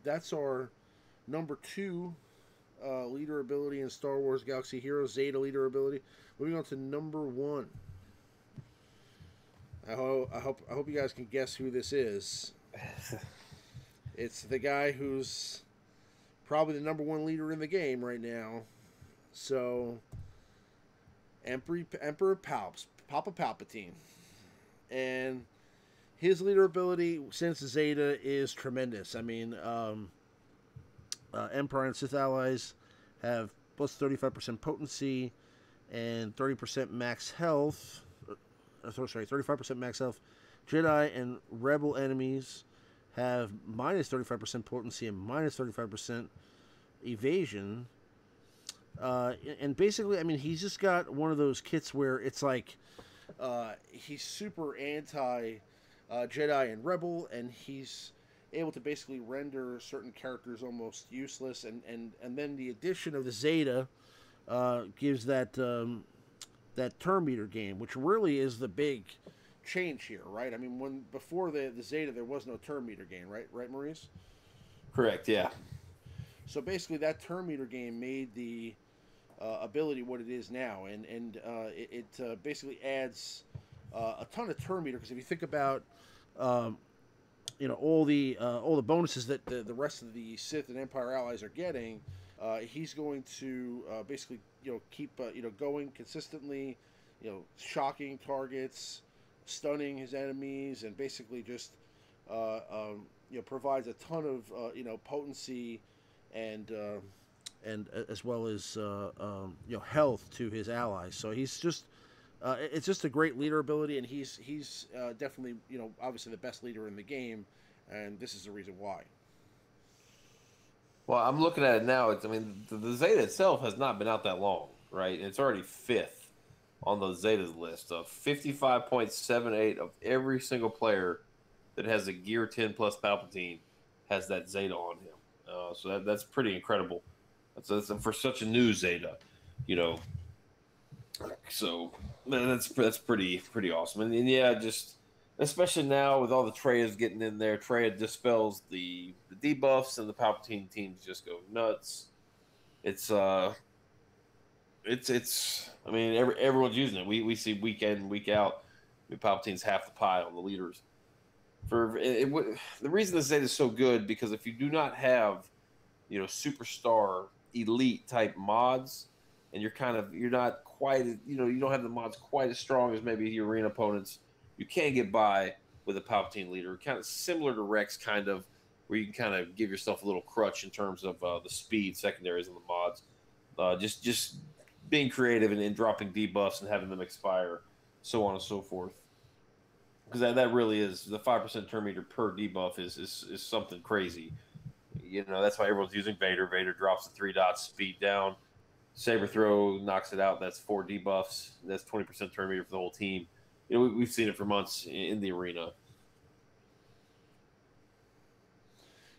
that's our number 2 leader ability in Star Wars Galaxy Heroes, Zeta leader ability. Moving on to number 1. I hope you guys can guess who this is. It's the guy who's probably the number 1 leader in the game right now. So, Emperor Papa Palpatine, and his leader ability since Zeta is tremendous. I mean, Empire and Sith allies have plus 35% potency and 30% max health. Sorry, 35% max health. Jedi and Rebel enemies have minus 35% potency and minus 35% evasion. And basically, I mean, he's just got one of those kits where it's like he's super anti Jedi and Rebel, and he's able to basically render certain characters almost useless. And then the addition of the Zeta gives that that turn meter game, which really is the big change here, right? I mean, before the Zeta, there was no turn meter game, right, Maurice? Correct, yeah. So basically, that turn meter game made the ability what it is now, and it basically adds a ton of turn meter, because if you think about all the bonuses that the rest of the Sith and Empire allies are getting, he's going to basically keep going consistently, shocking targets, stunning his enemies, and basically just provides a ton of potency and as well as health to his allies. So he's just it's just a great leader ability, and he's definitely obviously the best leader in the game, and this is the reason why. Well, I'm looking at it now. I mean, the Zeta itself has not been out that long, right? It's already 5th on the Zeta's list of 55.78 of every single player that has a Gear 10 plus Palpatine has that Zeta on him. So that's pretty incredible. That's for such a new Zeta, So that's pretty awesome. And yeah, just especially now with all the Treyas getting in there, Treya dispels the debuffs, and the Palpatine teams just go nuts. It's I mean, everyone's using it. We see week in, week out. Palpatine's half the pie on the leaders. The reason the Zeta is so good, because if you do not have superstar elite type mods, and you're not quite you don't have the mods quite as strong as maybe your arena opponents, you can get by with a Palpatine leader, kind of similar to Rex, kind of where you can kind of give yourself a little crutch in terms of the speed secondaries and the mods. Just being creative and dropping debuffs and having them expire, so on and so forth. Because that really is the 5% turn meter per debuff is something crazy. That's why everyone's using Vader. Vader drops the 3 dots, speed down. Saber throw knocks it out. That's 4 debuffs. That's 20% turn meter for the whole team. We've seen it for months in the arena.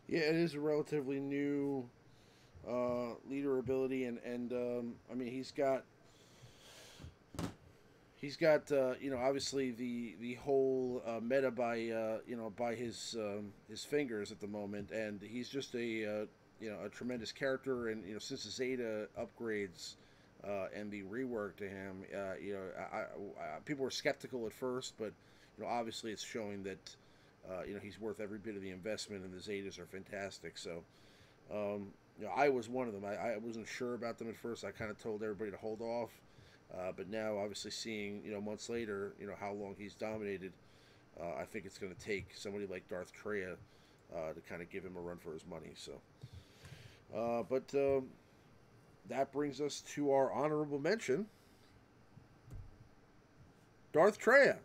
Yeah, it is a relatively new leader ability, and I mean, he's got obviously the whole meta by his fingers at the moment, and he's just a tremendous character. And since the Zeta upgrades and the rework to him, people were skeptical at first, but obviously it's showing that he's worth every bit of the investment, and the Zetas are fantastic. So I was one of them. I wasn't sure about them at first. I kind of told everybody to hold off. But now, obviously, seeing months later, how long he's dominated, I think it's going to take somebody like Darth Treya to kind of give him a run for his money. So, but that brings us to our honorable mention, Darth Treya.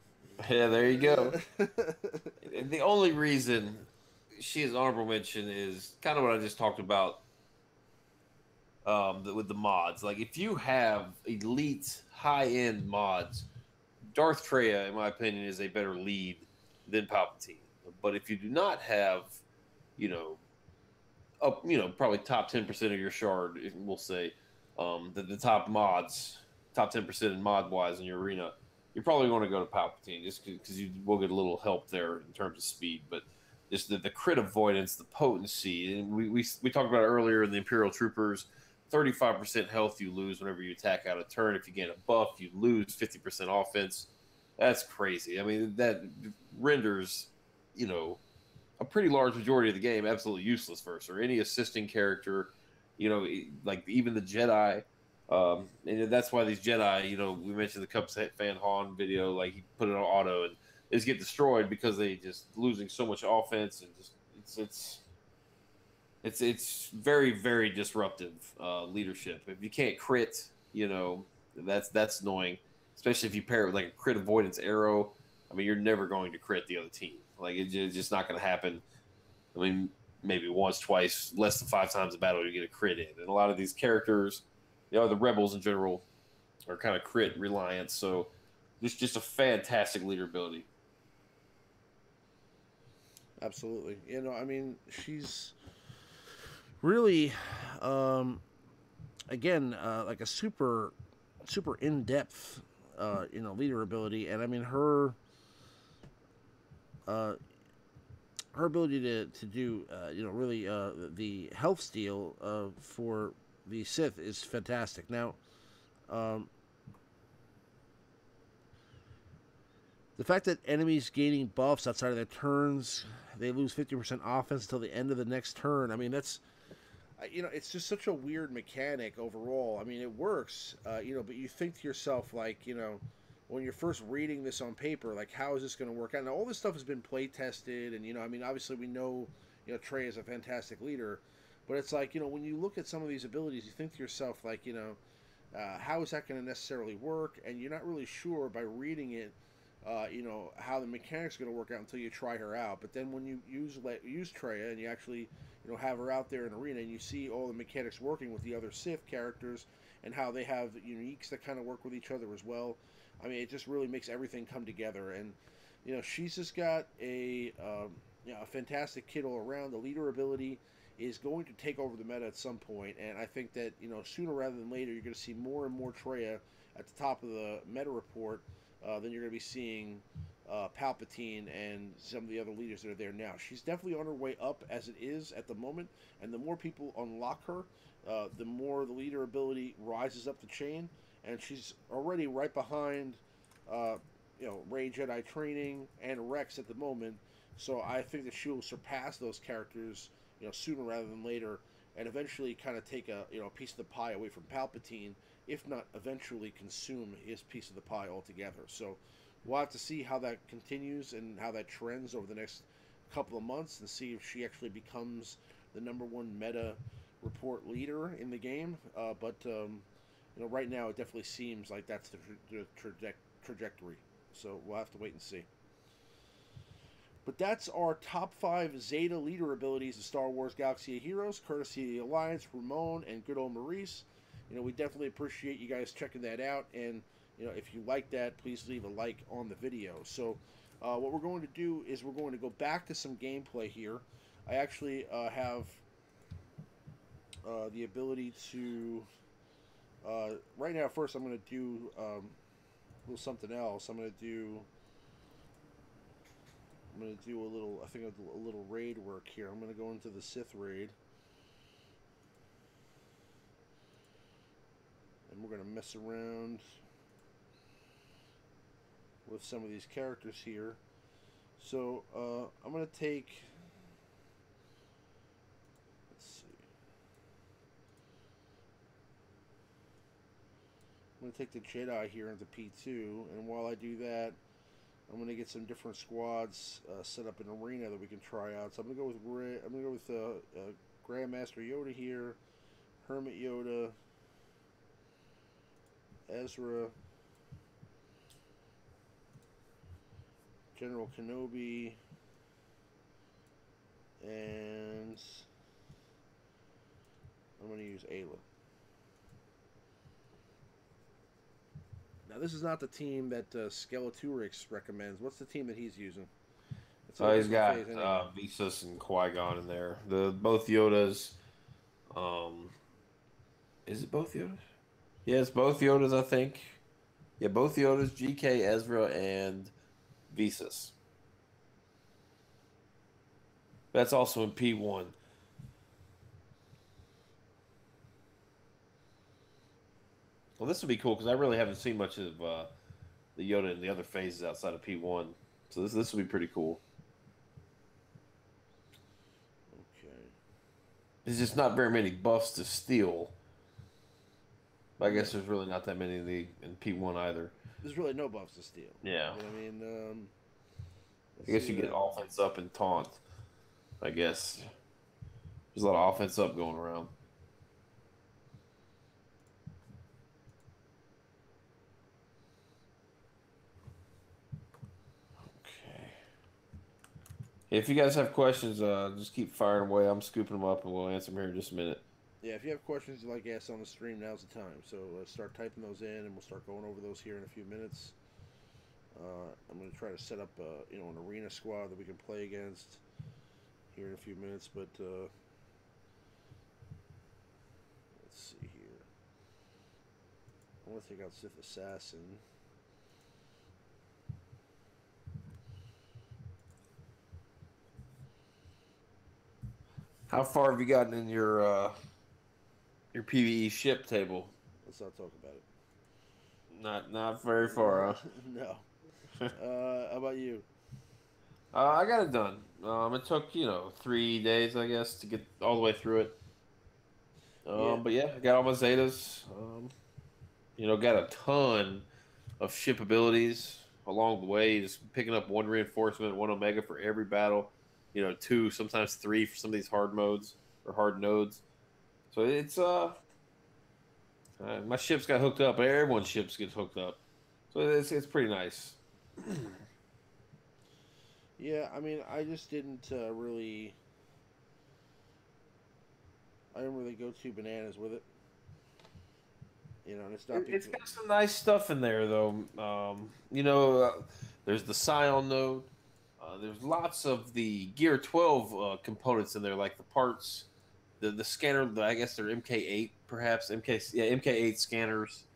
Yeah, there you go. The only reason she is honorable mention is kind of what I just talked about. With the mods, like if you have elite high-end mods, Darth Treya, in my opinion, is a better lead than Palpatine. But if you do not have, probably top 10% of your shard, we'll say, the top mods, top 10% in mod-wise in your arena, you're probably going to go to Palpatine just because you will get a little help there in terms of speed, but just the crit avoidance, the potency, and we talked about it earlier in the Imperial Troopers. 35% health you lose whenever you attack out of turn. If you gain a buff, you lose 50% offense. That's crazy. I mean, that renders, you know, a pretty large majority of the game absolutely useless versus or any assisting character, you know, like even the Jedi. And that's why these Jedi, you know, we mentioned the Cubs fan Han video, like he put it on auto and they just get destroyed because they just losing so much offense and just it's very very disruptive leadership. If you can't crit, you know, that's annoying, especially if you pair it with like a crit avoidance arrow. I mean, you're never going to crit the other team. Like it's just not going to happen. I mean, maybe once, twice, less than 5 times a battle you get a crit in. And a lot of these characters, you know, the rebels in general are kind of crit reliant. So just a fantastic leader ability. Absolutely. You know, I mean, she's really, again, like a super in depth, you know, leader ability, and I mean her ability to do, you know, really the health steal for the Sith is fantastic. Now, the fact that enemies gaining buffs outside of their turns, they lose 50% offense until the end of the next turn. I mean, that's, you know, it's just such a weird mechanic overall. I mean, it works, you know, but you think to yourself, like, you know, when you're first reading this on paper, like, how is this going to work out? Now, all this stuff has been play tested, and, you know, I mean, obviously we know, you know, Trey is a fantastic leader, but it's like, you know, when you look at some of these abilities, you think to yourself, like, you know, how is that going to necessarily work? And you're not really sure by reading it, you know, how the mechanics are going to work out until you try her out. But then when you use Traya and you actually, you know, have her out there in arena and you see all the mechanics working with the other Sith characters and how they have uniques that kind of work with each other as well. I mean, it just really makes everything come together. And, you know, she's just got you know, a fantastic kit all around. The leader ability is going to take over the meta at some point, and I think that, you know, sooner rather than later, you're going to see more and more Traya at the top of the meta report than you're going to be seeing Palpatine and some of the other leaders that are there now. She's definitely on her way up as it is at the moment, and the more people unlock her, the more the leader ability rises up the chain, and she's already right behind, you know, Rey Jedi Training and Rex at the moment. So I think that she will surpass those characters, you know, sooner rather than later, and eventually kind of take a, you know, piece of the pie away from Palpatine, if not eventually consume his piece of the pie altogether. So we'll have to see how that continues and how that trends over the next couple of months and see if she actually becomes the #1 meta report leader in the game. But you know, right now it definitely seems like that's the trajectory. So we'll have to wait and see. But that's our top 5 Zeta leader abilities of Star Wars Galaxy of Heroes, courtesy of the Alliance, Ramon, and good old Maurice. You know, we definitely appreciate you guys checking that out. And, you know, if you like that, please leave a like on the video. So, what we're going to do is we're going to go back to some gameplay here. I actually have the ability to... right now, first, I'm going to do a little something else. I'm going to do a little, I think a little raid work here. I'm going to go into the Sith raid. And we're going to mess around with some of these characters here. So, I'm going to take... Let's see. I'm going to take the Jedi here into P2. And while I do that, I'm going to get some different squads set up in arena that we can try out. So I'm going to go with Grand Master Yoda here, Hermit Yoda, Ezra, General Kenobi, and I'm going to use Ayla. Now, this is not the team that Skeleturix recommends. What's the team that he's using? He's got Visas and Qui-Gon in there. Both Yodas. Is it both Yodas? Yeah, it's both Yodas, I think. Yeah, both Yodas, GK, Ezra, and Visas. That's also in P1. Well, this would be cool because I really haven't seen much of the Yoda in the other phases outside of P1. So this would be pretty cool. Okay. There's just not very many buffs to steal. But I guess there's really not that many in P1 either. There's really no buffs to steal. Yeah. You know what I mean, I guess you get offense up and taunt. I guess there's a lot of offense up going around. Okay. If you guys have questions, just keep firing away. I'm scooping them up, and we'll answer them here in just a minute. Yeah, if you have questions you'd like to ask on the stream, now's the time. So start typing those in, and we'll start going over those here in a few minutes. I'm going to try to set up, an arena squad that we can play against here in a few minutes. But let's see here. I want to take out Sith Assassin. How far have you gotten in your PvE ship table? Let's not talk about it. Not very far, huh? No. How about you? I got it done. It took 3 days, I guess, to get all the way through it. Yeah. But yeah, I got all my zetas. Got a ton of ship abilities along the way. Just picking up 1 reinforcement, 1 omega for every battle. 2, sometimes 3 for some of these hard modes or hard nodes. So it's my ships got hooked up. Everyone's ships get hooked up. So it's pretty nice. Yeah, I mean, I just didn't really. I didn't really go too bananas with it. And it's not. It's got some nice stuff in there, though. There's the Scion node. There's lots of the Gear 12 components in there, like the parts, the scanner. I guess they're MK8, perhaps MK8 scanners.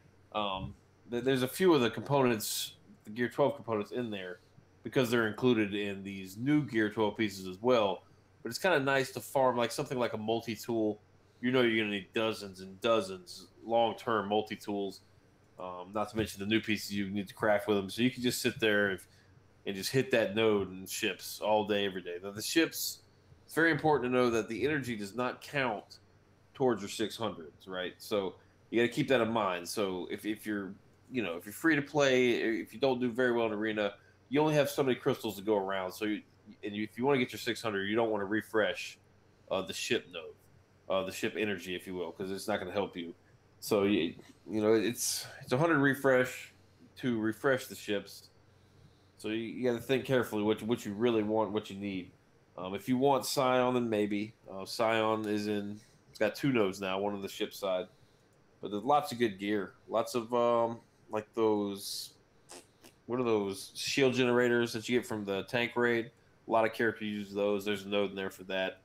There's a few of the components, the Gear 12 components, in there because they're included in these new Gear 12 pieces as well. But it's kind of nice to farm like something like a multi-tool. You're gonna need dozens and dozens long-term multi-tools. Not to mention the new pieces you need to craft with them. So you can just sit there and just hit that node and ships all day, every day. Now the ships, it's very important to know that the energy does not count towards your 600s, right? So you got to keep that in mind. So if you're if you're free to play, if you don't do very well in arena, you only have so many crystals to go around. So if you want to get your 600, you don't want to refresh the ship node, the ship energy, if you will, because it's not going to help you. So it's 100 refresh to refresh the ships. So you got to think carefully what you really want, what you need. If you want Scion, then maybe Scion it's got 2 nodes now, one on the ship side. But there's lots of good gear, lots of like those. What are those shield generators that you get from the tank raid? A lot of characters use those. There's a node in there for that.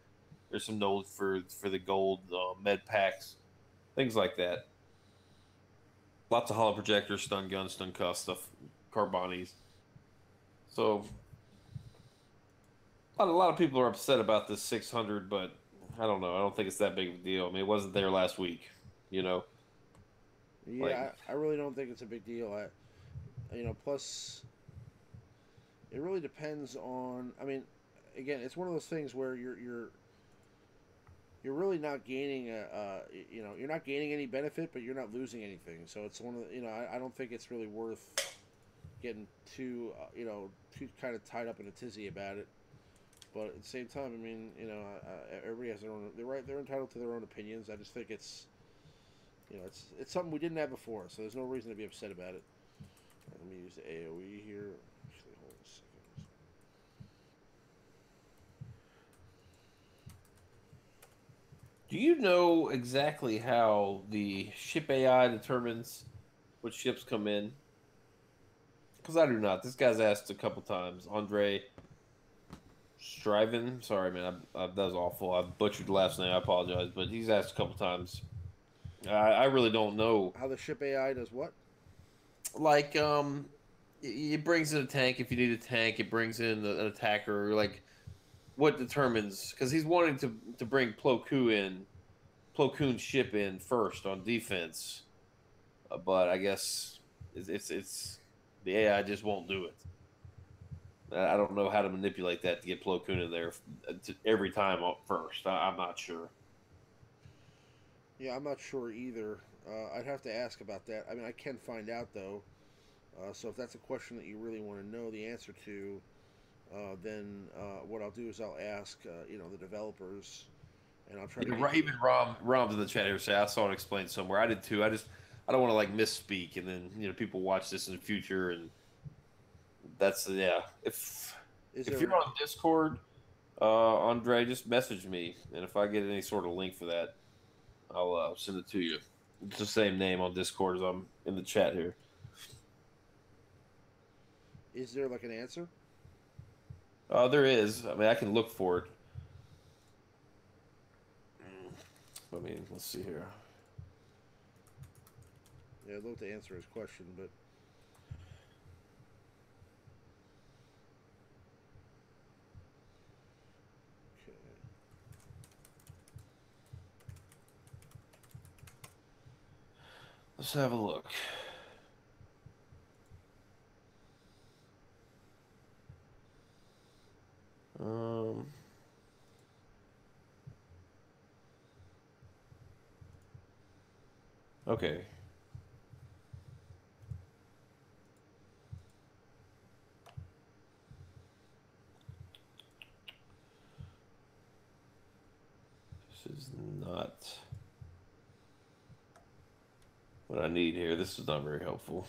There's some nodes for the gold med packs, things like that. Lots of hollow projectors, stun guns, stun cuffs, stuff, carbonis. So a lot of people are upset about this 600, but I don't know. I don't think it's that big of a deal. I mean, it wasn't there last week, Yeah, I really don't think it's a big deal. Plus, it really depends on. I mean, again, it's one of those things where you're really not gaining you're not gaining any benefit, but you're not losing anything. So it's one of the, I don't think it's really worth getting too too kind of tied up in a tizzy about it. But at the same time, I mean, everybody has their own. They're entitled to their own opinions. I just think it's it's something we didn't have before, so there's no reason to be upset about it. Let me use the AOE here. Actually, hold on a second. Do you know exactly how the ship AI determines what ships come in? Because I do not. This guy's asked a couple times. Andre Striven. Sorry, man. That was awful. I butchered the last name. I apologize. But he's asked a couple times. I really don't know. How the ship AI does what? like it brings in a tank if you need a tank. It brings in an attacker. Like what determines because he's wanting to bring Plo Koon's ship in first on defense, but I guess it's the AI just won't do it. I don't know how to manipulate that to get Plo Koon in there every time up first. I'm not sure. Yeah, I'm not sure either. I'd have to ask about that. I mean, I can find out though. So if that's a question that you really want to know the answer to, then what I'll do is I'll ask, the developers, and I'll try to get. Even Rom's in the chat here say I saw it explained somewhere. I did too. I don't want to like misspeak, and then people watch this in the future, and that's yeah. If you're on Discord, Andre, just message me, and if I get any sort of link for that, I'll send it to you. It's the same name on Discord as I'm in the chat here. Is there like an answer? There is. I mean, I can look for it. I mean, let's see here. Yeah, I'd love to answer his question, but. Let's have a look. Okay. This is not what I need here. This is not very helpful.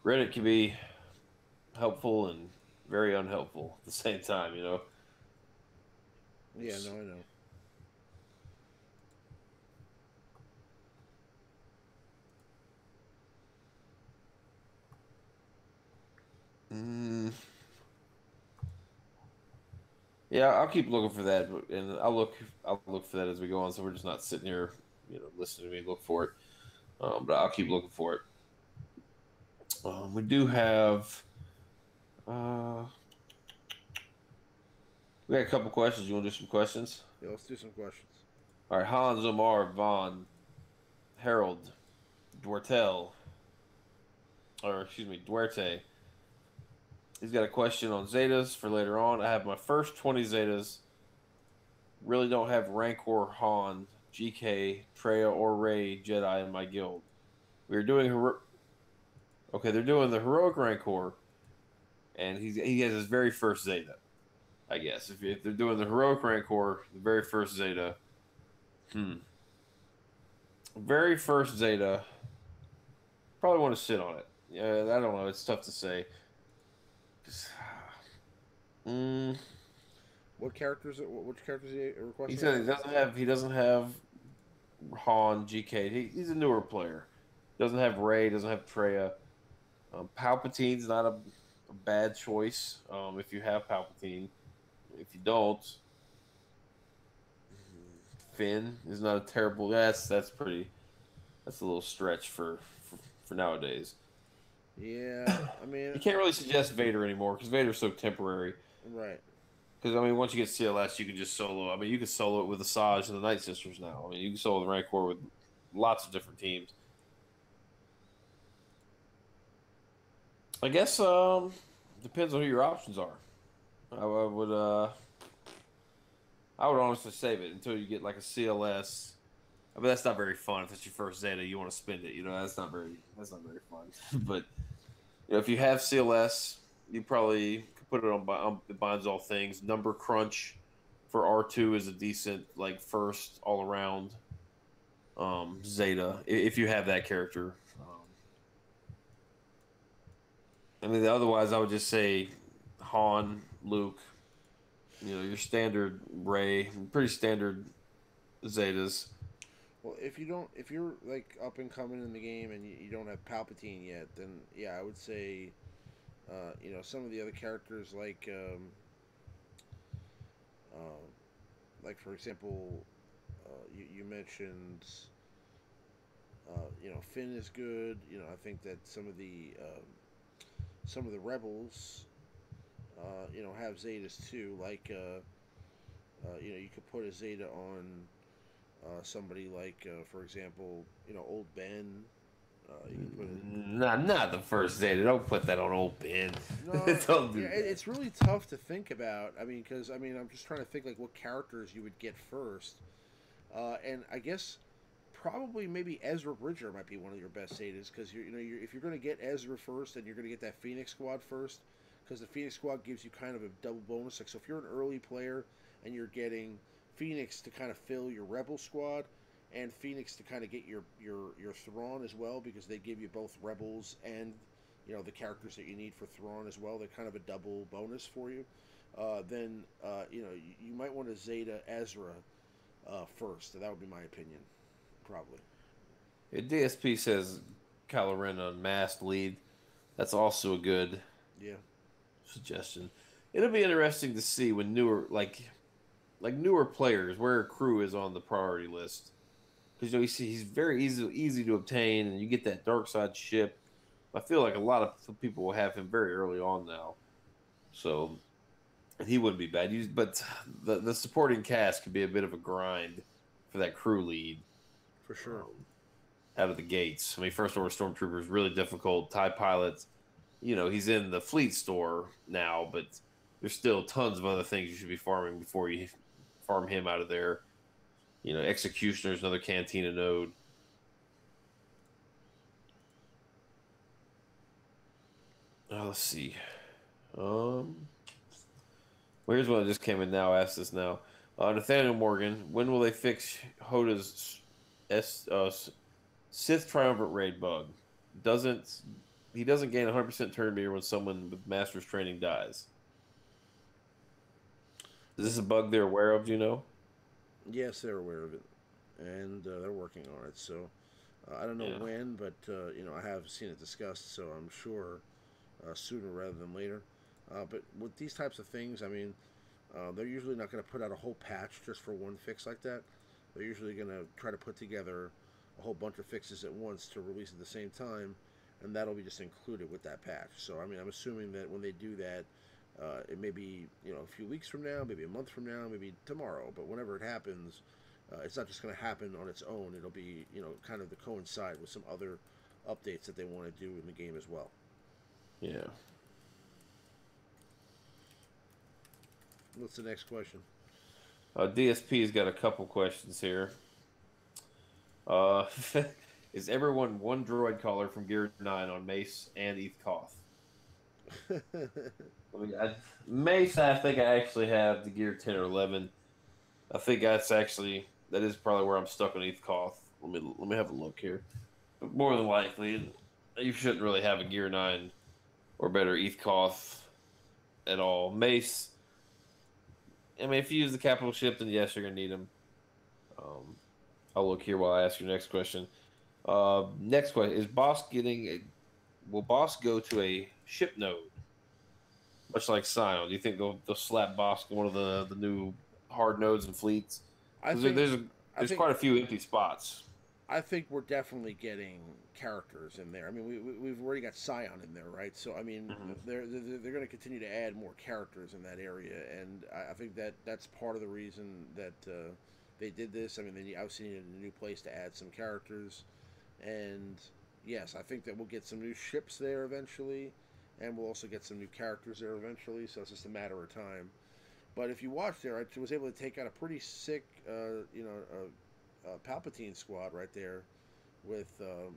Reddit can be helpful and very unhelpful at the same time, Yeah, no, I know. Yeah, I'll keep looking for that, and I'll look for that as we go on. So we're just not sitting here, listening to me look for it. But I'll keep looking for it. We do have. We got a couple questions. You want to do some questions? Yeah, let's do some questions. All right, Hans, Omar, Vaughn, Harold, Duarte. He's got a question on Zetas for later on. I have my first 20 Zetas. Really don't have Rancor, Han, GK, Traya, or Rey Jedi in my guild. We're doing Okay, they're doing the heroic Rancor, and he has his very first Zeta. I guess if they're doing the heroic Rancor, the very first Zeta. Very first Zeta. Probably want to sit on it. Yeah, I don't know. It's tough to say. What characters? Which characters he requesting? He said he doesn't have Han, GK. He's a newer player. Doesn't have Rey. Doesn't have Traya. Palpatine's not a bad choice. If you have Palpatine, if you don't, Finn is not a terrible. That's a little stretch for nowadays. Yeah, I mean, you can't really suggest Vader anymore because Vader's so temporary. Right. Because I mean, once you get CLS, you can just solo. I mean, you can solo it with Asajj and the Night Sisters now. I mean, you can solo the Rancor with lots of different teams. I guess depends on who your options are. I would honestly save it until you get like a CLS. I mean, that's not very fun. If it's your first Zeta, you want to spend it. That's not very fun. But if you have CLS, you probably could put it on it binds all things. Number crunch for R2 is a decent like first all around Zeta if you have that character. I mean, otherwise, I would just say Han, Luke. Your standard Rey, pretty standard Zetas. Well, if you're like up and coming in the game and you don't have Palpatine yet, then yeah, I would say, some of the other characters like for example, you mentioned Finn is good. I think that some of the rebels, have Zetas too. Like, you could put a Zeta on somebody like, for example, old Ben. You could put it. Not the first Zeta. Don't put that on old Ben. No, Don't do yeah, that. it's really tough to think about. I mean, because I'm just trying to think like what characters you would get first, and I guess probably maybe Ezra Bridger might be one of your best Zetas because if you're going to get Ezra first, then you're going to get that Phoenix Squad first because the Phoenix Squad gives you kind of a double bonus. Like, so if you're an early player and you're getting Phoenix to kind of fill your Rebel Squad, and Phoenix to kind of get your Thrawn as well because they give you both Rebels and the characters that you need for Thrawn as well. They're kind of a double bonus for you. Then you might want to Zeta Ezra first. That would be my opinion, probably. Yeah, DSP says Kylo Ren on masked lead. That's also a good Yeah. suggestion. It'll be interesting to see when newer newer players where crew is on the priority list. Because you see he's very easy to obtain, and you get that dark side ship. I feel like a lot of people will have him very early on now, so he wouldn't be bad. But the supporting cast could be a bit of a grind for that crew lead For sure. Out of the gates. I mean, First Order Stormtroopers really difficult. TIE pilots, he's in the fleet store now, but there's still tons of other things you should be farming before you farm him out of there. Executioner's another Cantina node. Let's see. Well, here's one that just came in now. Ask this now. Nathaniel Morgan, when will they fix Hoda's Sith Triumvirate raid bug? He doesn't gain 100% turn meter when someone with Master's training dies. Is this a bug they're aware of? Do you know? Yes, they're aware of it, and they're working on it. So I don't know when, but I have seen it discussed. So I'm sure sooner rather than later. But with these types of things, I mean, they're usually not going to put out a whole patch just for one fix like that. They're usually going to try to put together a whole bunch of fixes at once to release at the same time, and that'll be just included with that patch. So I mean, I'm assuming that when they do that, it may be a few weeks from now, maybe a month from now, maybe tomorrow. But whenever it happens, it's not just going to happen on its own. It'll be kind of to coincide with some other updates that they want to do in the game as well. Yeah. What's the next question? DSP's got a couple questions here. Is everyone one droid caller from Gear 9 on Mace and Eth Koth? Mace, I think I actually have the Gear 10 or 11. I think that is probably where I'm stuck on Eth Koth. Let me have a look here. But more than likely, you shouldn't really have a Gear 9 or better Eth Koth at all. Mace, I mean, if you use the capital ship, then yes, you're going to need them. I'll look here while I ask your next question. Next question, will Boss go to a ship node? Much like Scion. Do you think they'll slap Boss on one of the new hard nodes and fleets? There's quite a few empty spots. I think we're definitely getting characters in there. I mean, we've already got Scion in there, right? So I mean, they're going to continue to add more characters in that area, and I think that's part of the reason that they did this. I mean, they obviously needed a new place to add some characters, and yes, I think that we'll get some new ships there eventually, and we'll also get some new characters there eventually. So it's just a matter of time. But if you watch there, I was able to take out a pretty sick, Palpatine squad right there with the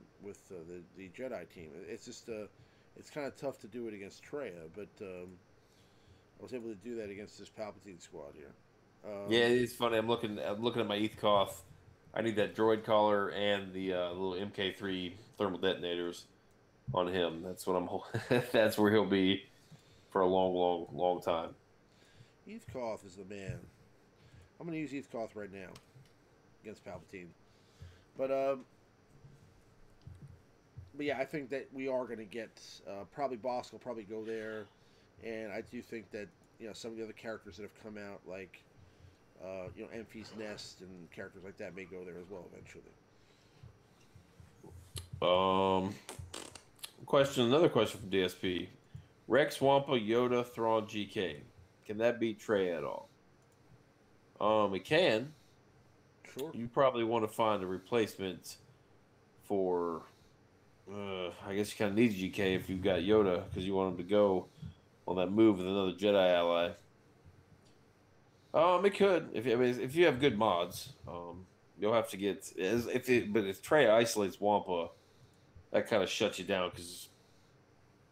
Jedi team. It's just it's kind of tough to do it against Traya, but I was able to do that against this Palpatine squad here. Yeah, it's funny. I'm looking at my Eth Koth. I need that droid collar and the little MK3 thermal detonators on him. That's what I'm. That's where he'll be for a long time. Eth Koth is the man. I'm going to use Eth Koth right now against Palpatine. But yeah, I think that we are going to get probably Bosk will probably go there, and I do think that some of the other characters that have come out like Enfys Nest and characters like that may go there as well eventually. Another question from DSP. Rex, Wampa, Yoda, Thrawn, GK. Can that beat Trey at all? It can. Sure. You probably want to find a replacement for. I guess you kind of need GK if you've got Yoda because you want him to go on that move with another Jedi ally. It could if you have good mods. You'll have to get but if Trey isolates Wampa, that kind of shuts you down because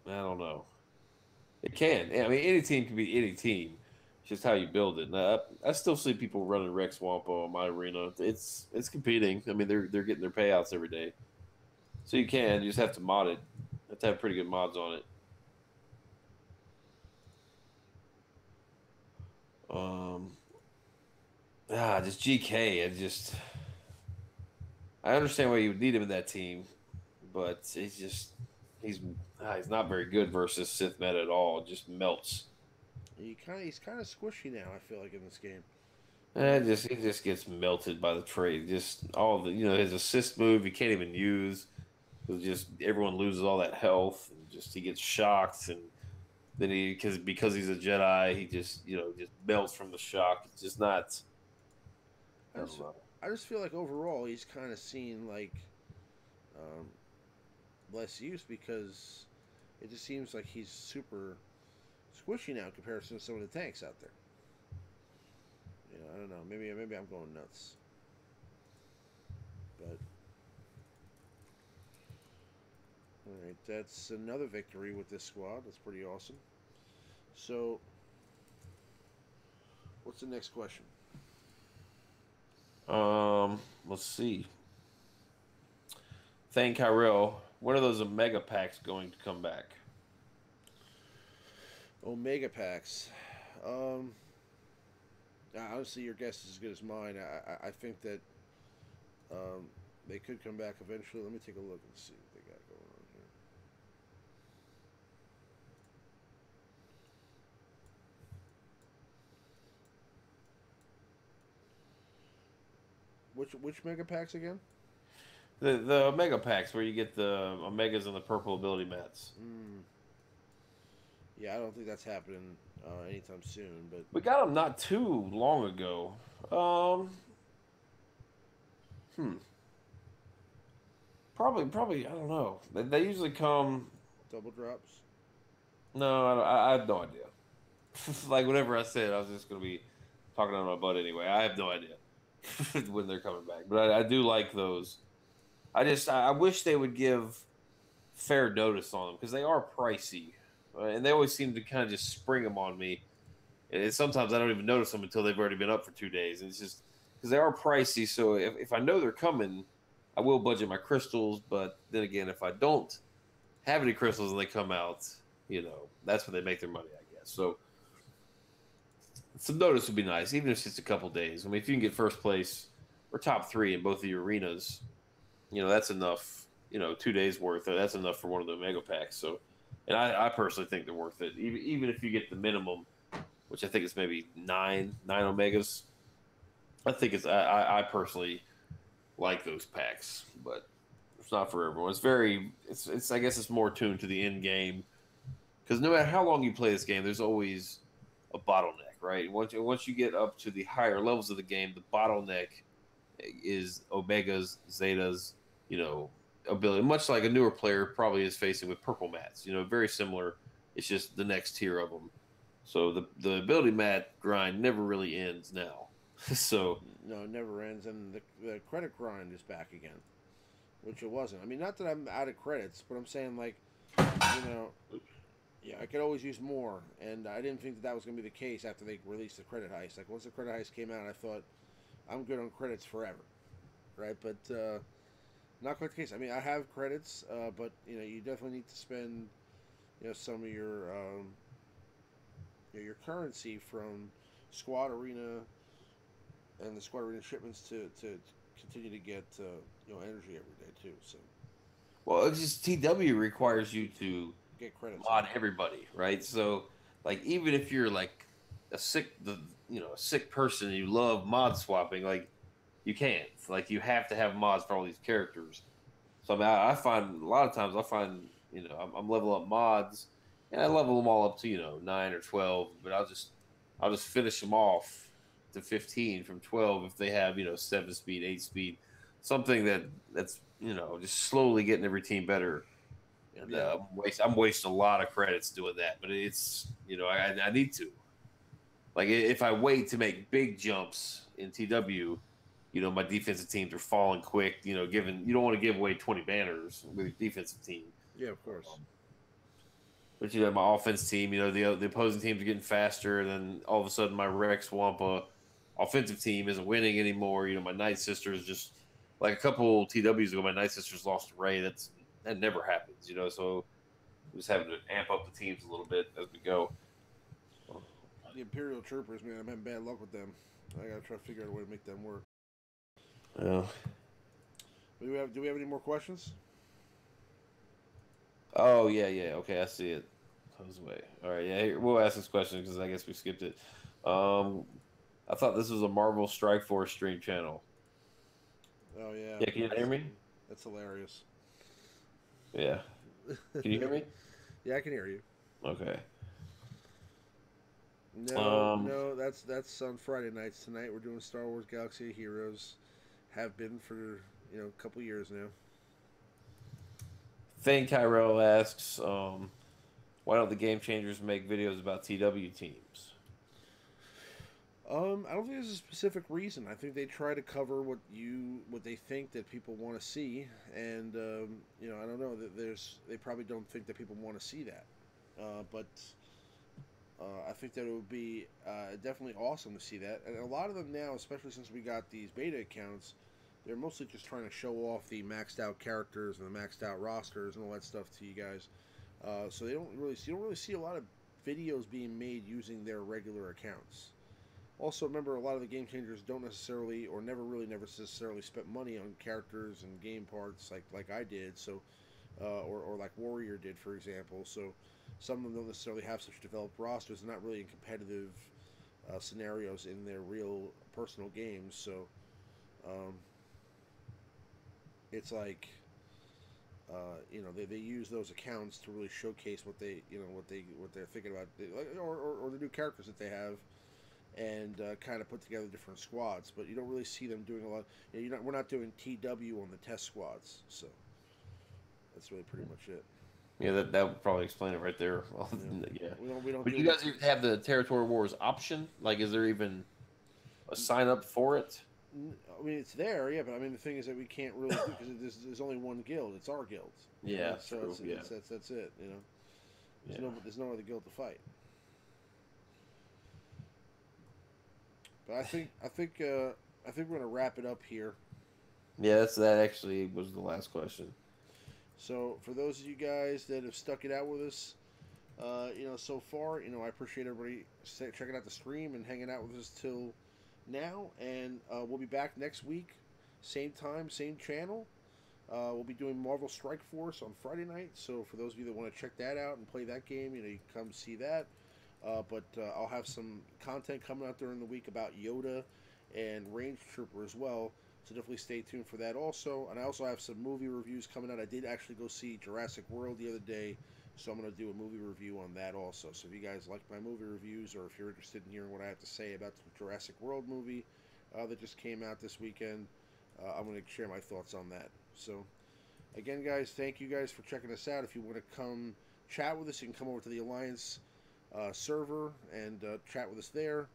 I don't know. It can. I mean, any team can beat any team. It's just how you build it. Now, I still see people running Rex Wampa on my arena. It's competing. I mean, they're getting their payouts every day. So you can. You just have to mod it. You have to have pretty good mods on it. Just GK. I understand why you would need him in that team, but he's not very good versus Sith meta at all. It just melts. He's kind of squishy now. I feel like in this game. He just gets melted by the trade. Just all the his assist move he can't even use. Just everyone loses all that health and just he gets shocked and then because he's a Jedi he just melts from the shock. It's just not. I just feel like overall he's kind of seen like less use because it just seems like he's super squishy now in comparison to some of the tanks out there. I don't know. Maybe I'm going nuts. But all right, that's another victory with this squad. That's pretty awesome. So, what's the next question? Let's see. Thank Kyrell. When are those Omega packs going to come back? Omega packs. Honestly, your guess is as good as mine. I think that they could come back eventually. Let me take a look and see what they got going on here. Which mega packs again? The Omega packs where you get the Omegas and the purple ability mats. Yeah, I don't think that's happening anytime soon. But we got them not too long ago. Probably. I don't know. They usually come double drops. No, I have no idea. Like whatever I said, I was just gonna be talking on my butt anyway. I have no idea when they're coming back, but I do like those. I wish they would give fair notice on them because they are pricey, and they always seem to kind of just spring them on me. And sometimes I don't even notice them until they've already been up for 2 days. And it's just because they are pricey. So if I know they're coming, I will budget my crystals. But then again, if I don't have any crystals and they come out, that's when they make their money, I guess. So some notice would be nice, even if it's just a couple days. I mean, if you can get first place or top 3 in both of your arenas, that's enough. 2 days worth. That's enough for one of the Omega packs. So, and I personally think they're worth it, even if you get the minimum, which I think is maybe nine Omegas. I think I personally like those packs, but it's not for everyone. It's I guess it's more tuned to the end game because no matter how long you play this game, there's always a bottleneck, right? Once you get up to the higher levels of the game, the bottleneck is Omegas, Zetas, ability, much like a newer player probably is facing with purple mats. Very similar. It's just the next tier of them. So the ability mat grind never really ends now. So no, it never ends, and the credit grind is back again, which it wasn't. I mean, not that I'm out of credits, but I'm saying yeah, I could always use more, and I didn't think that was going to be the case after they released the credit heist. Like once the credit heist came out, I thought I'm good on credits forever, right? But not quite the case. I mean, I have credits, but you definitely need to spend some of your currency from squad arena and the squad arena shipments to continue to get energy every day too. So, well, it's just TW requires you to get credits mod everybody, right? So, like, even if you're like a sick person and you love mod swapping, like you can't. Like, you have to have mods for all these characters. So I mean, I find a lot of times I'm leveling up mods, and I level them all up to 9 or 12, but I'll just finish them off to 15 from 12 if they have 7 speed, 8 speed, something that's just slowly getting every team better. And Yeah. I'm wasting a lot of credits doing that, but it's I need to. Like if I wait to make big jumps in TW, my defensive teams are falling quick. Given you don't want to give away 20 banners with your defensive team. Yeah, of course. But my offense team, the opposing teams are getting faster, and then all of a sudden my Rex Wampa offensive team isn't winning anymore. My Night Sisters just like a couple TWs ago, my Night Sisters lost to Ray. That never happens. So we're just having to amp up the teams a little bit as we go. The Imperial Troopers, man, I'm having bad luck with them. I gotta try to figure out a way to make them work. Yeah. Do we have any more questions? Oh yeah. Okay, I see it. Jose. All right, yeah. We'll ask this question because I guess we skipped it. I thought this was a Marvel Strike Force stream channel. Oh yeah. Yeah, can you hear me? That's hilarious. Yeah. Can you hear me? Yeah, I can hear you. Okay. No, that's on Friday nights. Tonight we're doing Star Wars Galaxy of Heroes. Have been for a couple years now. Thane Tyrell asks, why don't the Game Changers make videos about TW teams? I don't think there's a specific reason. I think they try to cover what they think that people want to see, and I don't know that they probably don't think that people want to see that, but I think that it would be definitely awesome to see that. And a lot of them now, especially since we got these beta accounts, they're mostly just trying to show off the maxed out characters and the maxed out rosters and all that stuff to you guys. So you don't really see a lot of videos being made using their regular accounts. Also, remember, a lot of the Game Changers don't necessarily, or never necessarily spent money on characters and game parts like I did. So, or like Warrior did, for example. So, some of them don't necessarily have such developed rosters. They're not really in competitive scenarios in their real personal games. So, it's like, they use those accounts to really showcase what they're thinking about, or the new characters that they have, and kind of put together different squads. But you don't really see them doing a lot. We're not doing TW on the test squads, so that's really pretty much it. Yeah, that would probably explain it right there. Well, Yeah. yeah. We don't But you guys even have the Territory Wars option? Like, is there even a sign up for it? I mean, it's there, yeah, but I mean, the thing is that we can't really do because there's only one guild. It's our guild. Yeah, so true. that's it. There's no other guild to fight. But I think we're gonna wrap it up here. Yeah, that actually was the last question. So for those of you guys that have stuck it out with us, so far, I appreciate everybody checking out the stream and hanging out with us till now. And we'll be back next week, same time, same channel. We'll be doing Marvel Strike Force on Friday night. So for those of you that want to check that out and play that game, you can come see that. But I'll have some content coming out during the week about Yoda and Range Trooper as well. So definitely stay tuned for that also. And I also have some movie reviews coming out. I did actually go see Jurassic World the other day, so I'm going to do a movie review on that also. So if you guys like my movie reviews, or if you're interested in hearing what I have to say about the Jurassic World movie that just came out this weekend, I'm going to share my thoughts on that. So again, guys, thank you guys for checking us out. If you want to come chat with us, you can come over to the Alliance server and chat with us there,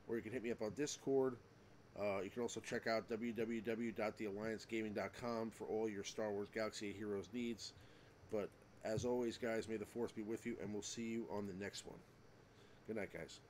or you can hit me up on Discord. You can also check out www.thealliancegaming.com for all your Star Wars Galaxy of Heroes needs. But as always, guys, may the Force be with you, and we'll see you on the next one. Good night, guys.